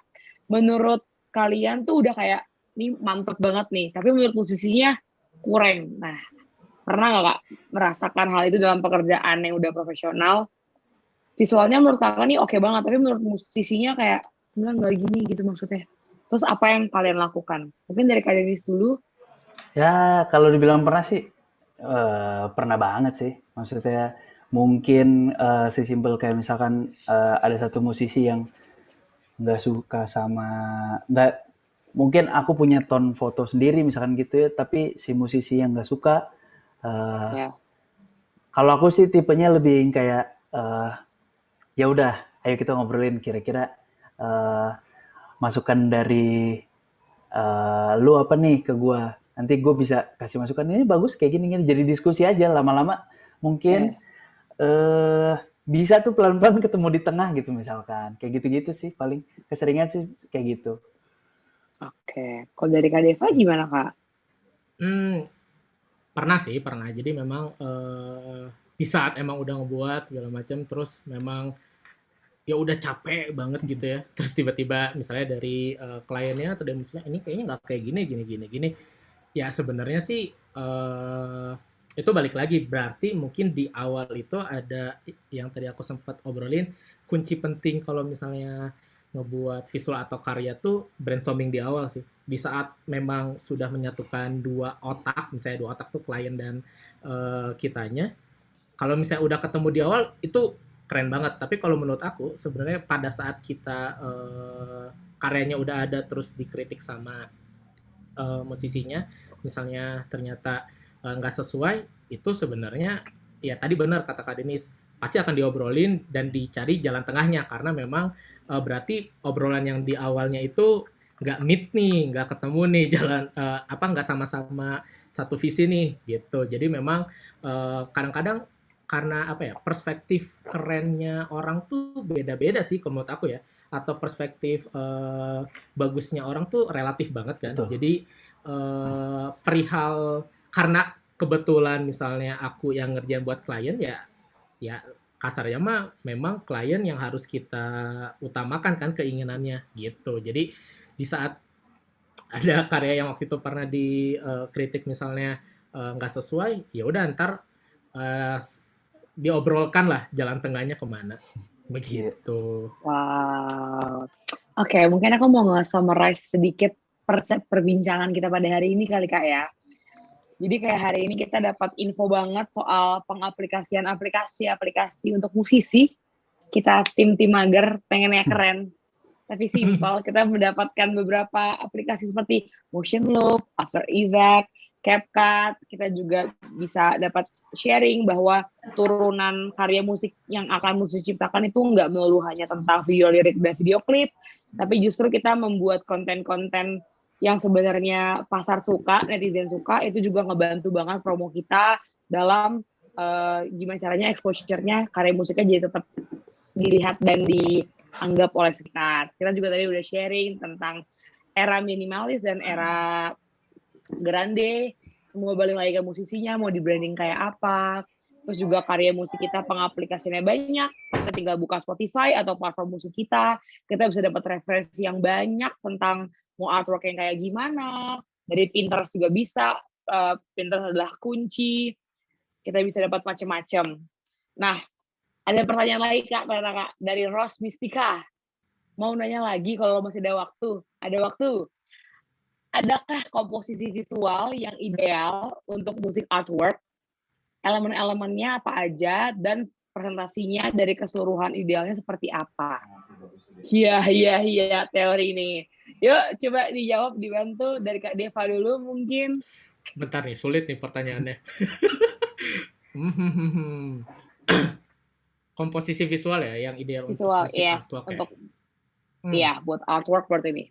Menurut kalian tuh udah kayak nih mantep banget nih, tapi menurut musisinya kurang. Nah, pernah nggak Kak merasakan hal itu dalam pekerjaan yang udah profesional? Visualnya menurut Kakak nih oke banget, tapi menurut musisinya kayak enggak gini gitu maksudnya. Terus apa yang kalian lakukan? Mungkin dari Kak Denis dulu. Ya, kalau dibilang pernah sih, pernah banget sih. Maksudnya mungkin sesimpel kayak misalkan ada satu musisi yang nggak suka sama, nggak, mungkin aku punya ton foto sendiri misalkan gitu ya, tapi si musisi yang nggak suka, Ya. kalau aku sih tipenya lebih yang kayak, ya udah, ayo kita ngobrolin kira-kira masukan dari lu apa nih ke gua. Nanti gue bisa kasih masukan ini bagus kayak gini, jadi diskusi aja lama-lama mungkin bisa tuh pelan-pelan ketemu di tengah gitu misalkan. Kayak gitu-gitu sih paling keseringan sih kayak gitu. Oke. Kalau dari Kak Deva gimana, Kak? Pernah sih, pernah. Jadi memang di saat emang udah ngebuat segala macam, terus memang ya udah capek banget gitu ya. Terus tiba-tiba misalnya dari kliennya atau dari musiknya, ini kayaknya nggak kayak gini, gini. Ya sebenarnya sih itu balik lagi, berarti mungkin di awal itu ada yang tadi aku sempat obrolin, kunci penting kalau misalnya ngebuat visual atau karya tuh brainstorming di awal sih. Di saat memang sudah menyatukan dua otak, misalnya dua otak tuh klien dan kitanya, kalau misalnya udah ketemu di awal itu keren banget. Tapi kalau menurut aku sebenarnya pada saat kita karyanya udah ada terus dikritik sama musisinya, misalnya ternyata nggak sesuai, itu sebenarnya ya tadi benar kata Kak Denis, pasti akan diobrolin dan dicari jalan tengahnya, karena memang berarti obrolan yang di awalnya itu nggak meet nih, nggak ketemu nih jalan nggak sama-sama satu visi nih gitu. Jadi memang kadang-kadang karena apa ya, perspektif kerennya orang tuh beda-beda sih kalau menurut aku ya, atau perspektif bagusnya orang tuh relatif banget kan. Betul. Jadi perihal karena kebetulan misalnya aku yang ngerjain buat klien, ya kasarnya mah memang klien yang harus kita utamakan kan keinginannya gitu. Jadi di saat ada karya yang waktu itu pernah dikritik misalnya nggak sesuai, ya udah ntar eh, diobrolkan lah jalan tengahnya kemana begitu. Wow. Oke, mungkin aku mau nge-summarize sedikit perbincangan kita pada hari ini kali, Kak, ya. Jadi kayak hari ini kita dapat info banget soal pengaplikasian aplikasi untuk musisi. Kita tim mager pengennya keren, tapi simpel. Kita mendapatkan beberapa aplikasi seperti Motion Loop, After Effects, CapCut. Kita juga bisa dapat sharing bahwa turunan karya musik yang akan musisi ciptakan itu nggak melulu hanya tentang video lirik dan video klip, tapi justru kita membuat konten-konten yang sebenarnya pasar suka, netizen suka, itu juga ngebantu banget promo kita dalam gimana caranya exposure-nya karya musiknya jadi tetap dilihat dan dianggap oleh sekitar. Kita juga tadi udah sharing tentang era minimalis dan era grande, semua balik lagi ke musisinya, mau di branding kayak apa. Terus juga karya musik kita pengaplikasiannya banyak, kita tinggal buka Spotify atau platform musik kita bisa dapat referensi yang banyak tentang mau artwork yang kayak gimana. Dari Pinterest juga bisa, Pinterest adalah kunci, kita bisa dapat macam-macam. Nah, ada pertanyaan lagi Kak, dari Ros Mistika. Mau nanya lagi kalau masih ada waktu. Ada waktu. Adakah komposisi visual yang ideal untuk musik artwork? Elemen-elemennya apa aja dan presentasinya dari keseluruhan idealnya seperti apa? Iya, teori ini. Yuk, coba dijawab, dibantu dari Kak Deva dulu mungkin. Bentar nih, sulit nih pertanyaannya. Komposisi visual ya, yang ideal visual, untuk musik yes, artwork untuk ya? buat artwork berarti ini.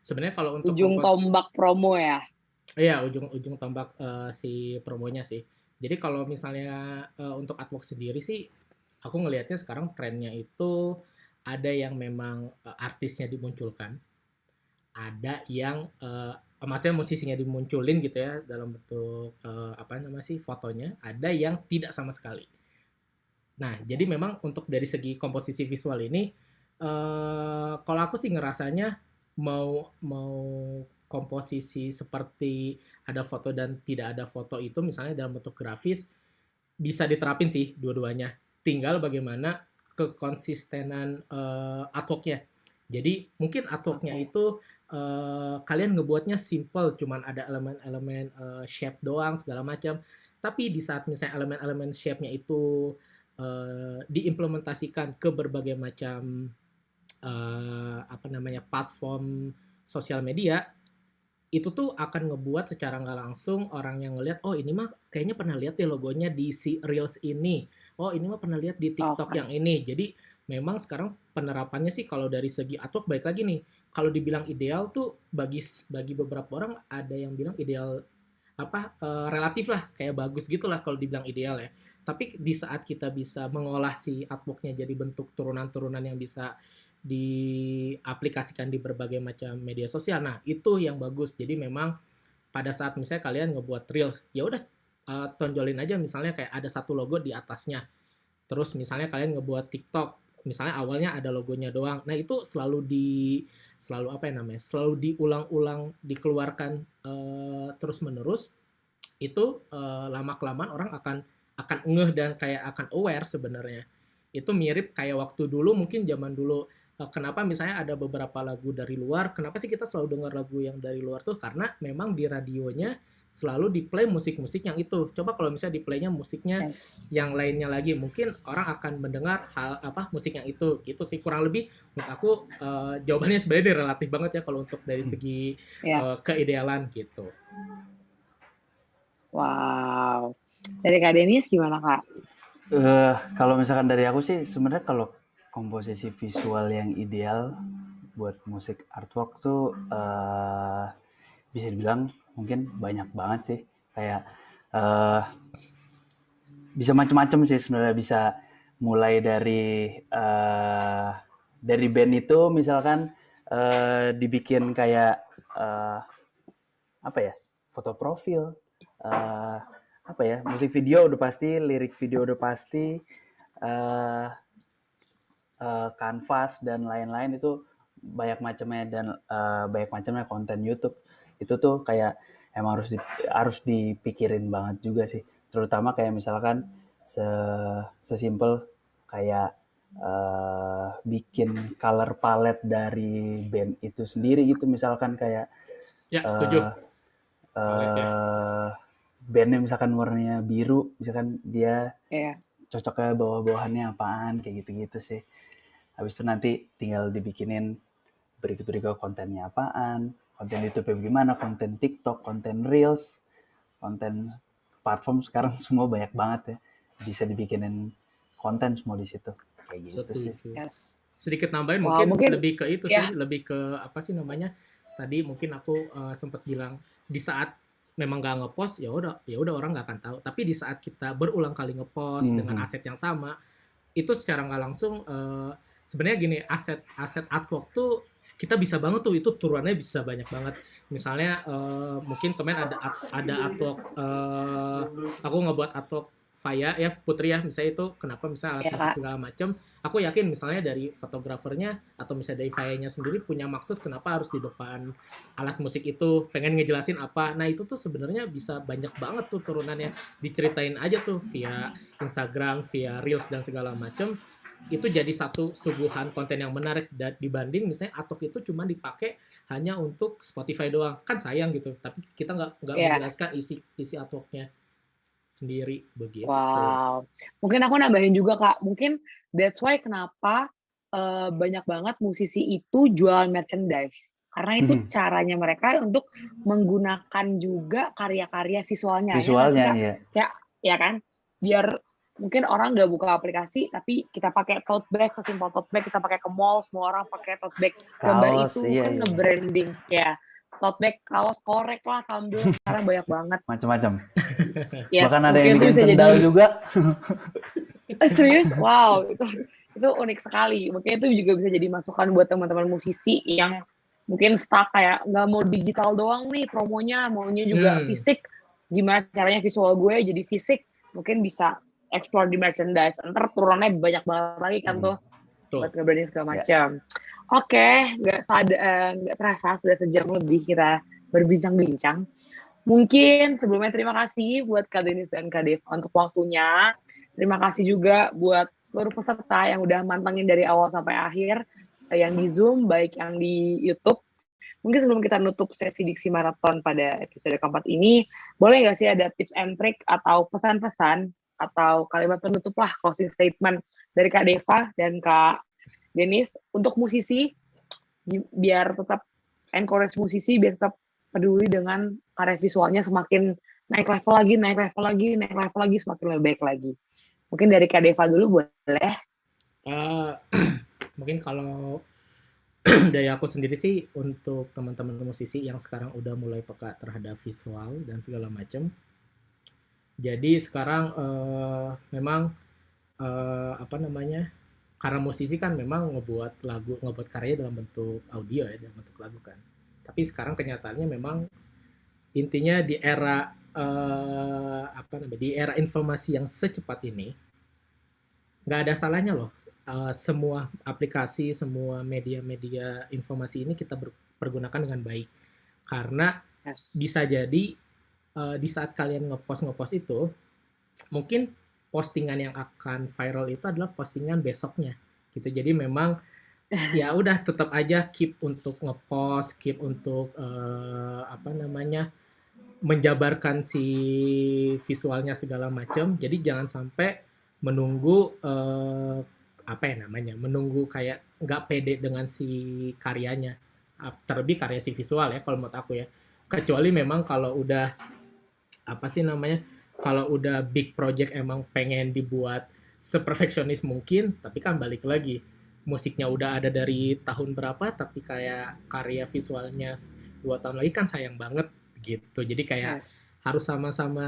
Sebenarnya kalau untuk ujung tombak promo ya. Iya, ujung tombak si promonya sih. Jadi kalau misalnya untuk artwork sendiri sih, aku ngelihatnya sekarang trennya itu ada yang memang artisnya dimunculkan, ada yang maksudnya musisinya dimunculin gitu ya dalam bentuk fotonya, ada yang tidak sama sekali. Nah, jadi memang untuk dari segi komposisi visual ini, kalau aku sih ngerasanya mau komposisi seperti ada foto dan tidak ada foto itu misalnya dalam bentuk grafis, bisa diterapin sih dua-duanya. Tinggal bagaimana kekonsistenan artwork-nya. Jadi mungkin artwork-nya itu kalian ngebuatnya simple, cuman ada elemen-elemen shape doang segala macam. Tapi di saat misalnya elemen-elemen shape-nya itu diimplementasikan ke berbagai macam apa namanya platform sosial media, itu tuh akan ngebuat secara nggak langsung orang yang ngelihat, oh ini mah kayaknya pernah lihat deh logonya di si Reels ini, oh ini mah pernah lihat di TikTok Oke. yang ini. Jadi memang sekarang penerapannya sih kalau dari segi artwork, baik lagi nih, kalau dibilang ideal tuh bagi beberapa orang ada yang bilang ideal apa relatif lah, kayak bagus gitulah kalau dibilang ideal ya. Tapi di saat kita bisa mengolah si artworknya jadi bentuk turunan-turunan yang bisa diaplikasikan di berbagai macam media sosial. Nah, itu yang bagus. Jadi memang pada saat misalnya kalian ngebuat reels, ya udah tonjolin aja misalnya kayak ada satu logo di atasnya. Terus misalnya kalian ngebuat TikTok, misalnya awalnya ada logonya doang. Nah, itu selalu apa ya namanya? Selalu diulang-ulang, dikeluarkan terus-menerus. Itu lama-kelamaan orang akan ngeh dan kayak akan aware sebenarnya. Itu mirip kayak waktu dulu, mungkin zaman dulu, kenapa misalnya ada beberapa lagu dari luar, kenapa sih kita selalu dengar lagu yang dari luar tuh, karena memang di radionya selalu di-play musik-musik yang itu. Coba kalau misalnya di-playnya musiknya yang lainnya lagi, mungkin orang akan mendengar musik yang itu. Itu sih kurang lebih menurut aku jawabannya sebenarnya relatif banget ya kalau untuk dari segi keidealan gitu. Wow. Dari Kak Denis gimana, Kak? Kalau misalkan dari aku sih sebenarnya kalau komposisi visual yang ideal buat musik artwork tuh bisa dibilang mungkin banyak banget sih. Kayak bisa macam-macam sih sebenarnya, bisa mulai dari band itu misalkan dibikin kayak apa ya, foto profil, apa ya, musik video udah pasti, lirik video udah pasti, kanvas dan lain-lain, itu banyak macamnya. Dan banyak macamnya konten YouTube itu tuh kayak emang harus dipikirin banget juga sih, terutama kayak misalkan sesimpel kayak bikin color palette dari band itu sendiri gitu, misalkan kayak Ya, setuju. bandnya misalkan warnanya biru, misalkan dia cocoknya bawah-bawahannya apaan, kayak gitu-gitu sih. Habis itu nanti tinggal dibikinin berikut-berikut kontennya apaan, konten YouTube gimana, konten TikTok, konten Reels, konten platform sekarang semua banyak banget ya, bisa dibikinin konten semua di situ, kayak gitu sih. Sedikit nambahin, mungkin lebih ke itu sih, lebih ke apa sih namanya, tadi mungkin aku sempat bilang di saat memang nggak ngepost, ya udah orang nggak akan tahu. Tapi di saat kita berulang kali ngepost dengan aset yang sama, itu secara nggak langsung sebenarnya gini, aset artwork tuh kita bisa banget tuh, itu turunannya bisa banyak banget. Misalnya mungkin kemarin ada artwork, aku ngebuat artwork Faya ya, Putri ya, misalnya itu kenapa misalnya alat musik segala macam, aku yakin misalnya dari fotografernya atau misalnya dari Fayanya sendiri punya maksud kenapa harus di depan alat musik itu, pengen ngejelasin apa. Nah itu tuh sebenarnya bisa banyak banget tuh turunannya, diceritain aja tuh via Instagram, via Reels dan segala macam. Itu jadi satu suguhan konten yang menarik dibanding misalnya artwork itu cuma dipakai hanya untuk Spotify doang, kan sayang gitu. Tapi kita nggak menjelaskan isi artworknya sendiri begitu. Wow, mungkin aku nambahin juga Kak, mungkin that's why kenapa banyak banget musisi itu jualan merchandise, karena itu caranya mereka untuk menggunakan juga karya-karya visualnya ya kan, biar mungkin orang nggak buka aplikasi tapi kita pakai tote bag, sesimpel tote bag, kita pakai ke mall, semua orang pakai tote bag gambar itu kan nge-branding ya. Tote bag, kaos, korek lah, alhamdulillah sekarang banyak banget. Macam-macam. Bahkan ada yang bikin sendal juga. Serius? Wow, itu unik sekali. Mungkin itu juga bisa jadi masukan buat teman-teman musisi yang mungkin stuck kayak nggak mau digital doang nih promonya, maunya juga fisik. Gimana caranya visual gue jadi fisik? Mungkin bisa explore di merchandise. Ntar turunannya banyak banget lagi kan tuh buat nge-branding segala macam. Oke, nggak terasa sudah sejam lebih kita berbincang-bincang. Mungkin sebelumnya terima kasih buat Kak Denis dan Kak Dev untuk waktunya. Terima kasih juga buat seluruh peserta yang udah mantengin dari awal sampai akhir. yang di Zoom, baik yang di YouTube. Mungkin sebelum kita nutup sesi Diksi Marathon pada episode keempat ini, boleh nggak sih ada tips and trick atau pesan-pesan atau kalimat penutup lah, closing statement dari Kak Deva dan Kak Denis untuk musisi, biar tetap encourage musisi, biar tetap peduli dengan karya visualnya semakin naik level lagi, semakin lebih baik lagi. Mungkin dari Kak Deva dulu boleh? Mungkin kalau dari aku sendiri sih, untuk teman-teman musisi yang sekarang udah mulai peka terhadap visual dan segala macam. Jadi sekarang memang karena musisi kan memang ngebuat karya dalam bentuk audio ya, dalam bentuk lagu kan. Tapi sekarang kenyataannya memang intinya di era di era informasi yang secepat ini, nggak ada salahnya loh semua aplikasi, semua media-media informasi ini kita pergunakan dengan baik. Karena bisa jadi di saat kalian ngepost itu, mungkin postingan yang akan viral itu adalah postingan besoknya gitu. Jadi memang ya udah tetap aja keep untuk ngepost, keep untuk menjabarkan si visualnya segala macam. Jadi jangan sampai menunggu menunggu kayak nggak pede dengan si karyanya, terlebih karya si visual ya kalau menurut aku ya. Kecuali memang kalau udah kalau udah big project emang pengen dibuat seperfeksionis mungkin, tapi kan balik lagi, musiknya udah ada dari tahun berapa, tapi kayak karya visualnya 2 tahun lagi kan sayang banget gitu. Jadi kayak harus sama-sama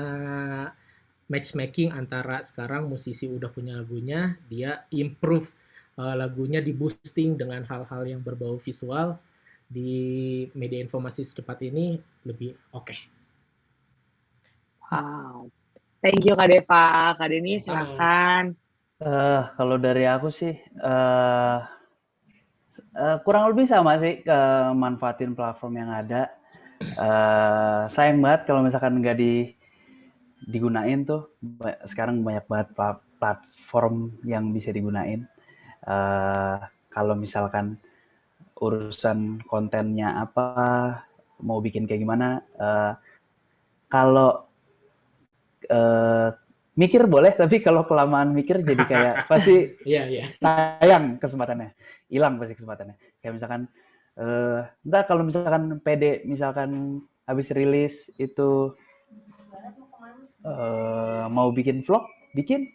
matchmaking antara sekarang musisi udah punya lagunya, dia improve lagunya, di boosting dengan hal-hal yang berbau visual di media informasi secepat ini lebih oke. Wow, thank you Kak Deva. Kak Denny silakan. Kalau dari aku sih kurang lebih sama sih, manfaatin platform yang ada. Sayang banget kalau misalkan nggak digunain tuh. Sekarang banyak banget platform yang bisa digunain. Kalau misalkan urusan kontennya apa, mau bikin kayak gimana, kalau mikir boleh, tapi kalau kelamaan mikir jadi kayak pasti sayang kesempatannya, hilang pasti kesempatannya. Kayak misalkan entar kalau misalkan pede, misalkan habis rilis itu mau bikin vlog,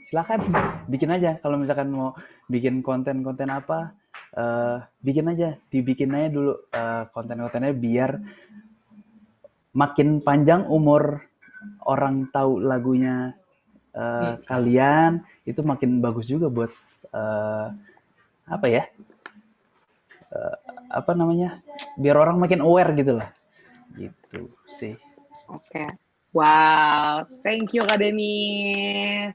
silakan bikin aja. Kalau misalkan mau bikin konten apa, dibikin aja dulu konten-kontennya, biar makin panjang umur orang tahu lagunya kalian, itu makin bagus juga buat biar orang makin aware gitu lah, gitu sih. Oke. Wow, thank you Kak Denis.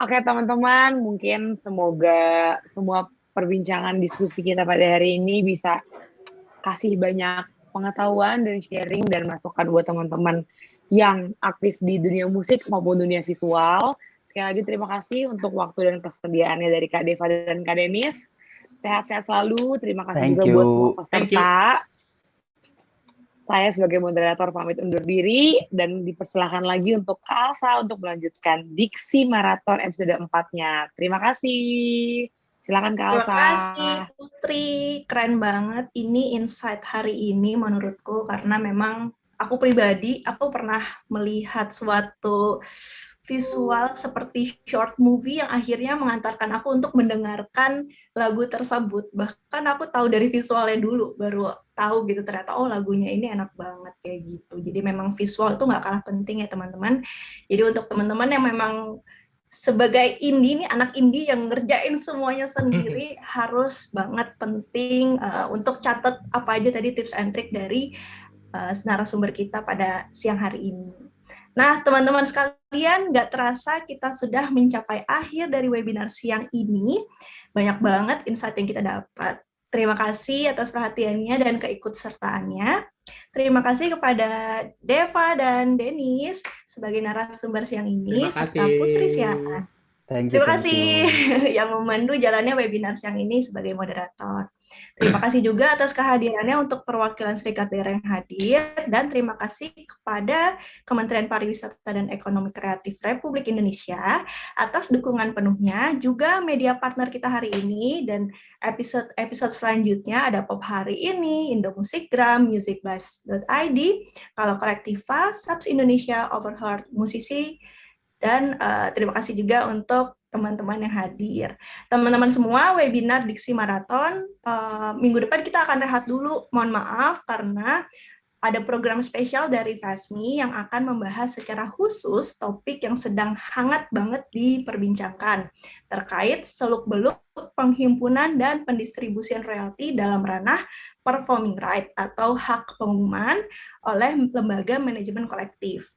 Oke teman-teman, mungkin semoga semua perbincangan diskusi kita pada hari ini bisa kasih banyak pengetahuan dan sharing dan masukan buat teman-teman yang aktif di dunia musik maupun dunia visual. Sekali lagi terima kasih untuk waktu dan kesediaannya dari Kak Deva dan Kak Denis. Sehat-sehat selalu. Terima kasih juga buat semua peserta. Saya sebagai moderator pamit undur diri dan dipersilakan lagi untuk Kak Alsa untuk melanjutkan Diksi Marathon episode 4-nya. Terima kasih. Silakan Kak Alsa. Terima kasih Putri, keren banget ini insight hari ini menurutku, karena memang aku pribadi, aku pernah melihat suatu visual seperti short movie yang akhirnya mengantarkan aku untuk mendengarkan lagu tersebut. Bahkan aku tahu dari visualnya dulu, baru tahu gitu ternyata oh lagunya ini enak banget kayak gitu. Jadi memang visual itu nggak kalah penting ya teman-teman. Jadi untuk teman-teman yang memang sebagai indie nih, anak indie yang ngerjain semuanya sendiri, harus banget penting untuk catat apa aja tadi tips and trick dari narasumber kita pada siang hari ini. Nah, teman-teman sekalian, nggak terasa kita sudah mencapai akhir dari webinar siang ini. Banyak banget insight yang kita dapat. Terima kasih atas perhatiannya dan keikutsertaannya. Terima kasih kepada Deva dan Denis sebagai narasumber siang ini, serta Putri Siaan. Terima kasih yang memandu jalannya webinar siang ini sebagai moderator. Terima kasih juga atas kehadirannya untuk perwakilan Serikat Daerah yang hadir, dan terima kasih kepada Kementerian Pariwisata dan Ekonomi Kreatif Republik Indonesia atas dukungan penuhnya, juga media partner kita hari ini, dan episode selanjutnya ada Pop Hari Ini, Indomusikgram, Musicblast.id, Kalau Kolektiva, Subs Indonesia, Overheard Musisi, dan terima kasih juga untuk teman-teman yang hadir. Teman-teman semua, webinar Diksi Maraton, minggu depan kita akan rehat dulu. Mohon maaf karena ada program spesial dari FASMI yang akan membahas secara khusus topik yang sedang hangat banget diperbincangkan terkait seluk-beluk penghimpunan dan pendistribusian royalti dalam ranah performing right atau hak pengumuman oleh lembaga manajemen kolektif.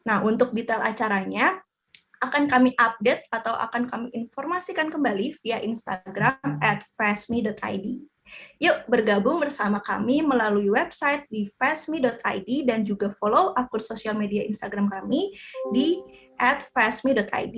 Nah, untuk detail acaranya akan kami update atau akan kami informasikan kembali via Instagram @fasmi.id. Yuk bergabung bersama kami melalui website di fasmi.id dan juga follow akun sosial media Instagram kami di @fasmi.id.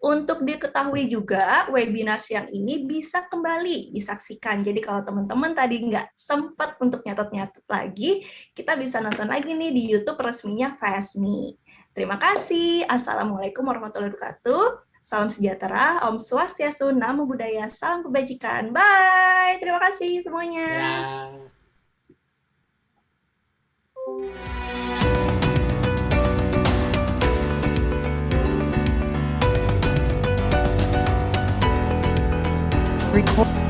Untuk diketahui juga, webinar siang ini bisa kembali disaksikan. Jadi kalau teman-teman tadi nggak sempat untuk nyatet-nyatet lagi, kita bisa nonton lagi nih di YouTube resminya FASMI. Terima kasih. Assalamualaikum warahmatullahi wabarakatuh. Salam sejahtera, Om Swastiastu, Namo Buddhaya, salam kebajikan. Bye. Terima kasih semuanya. Record.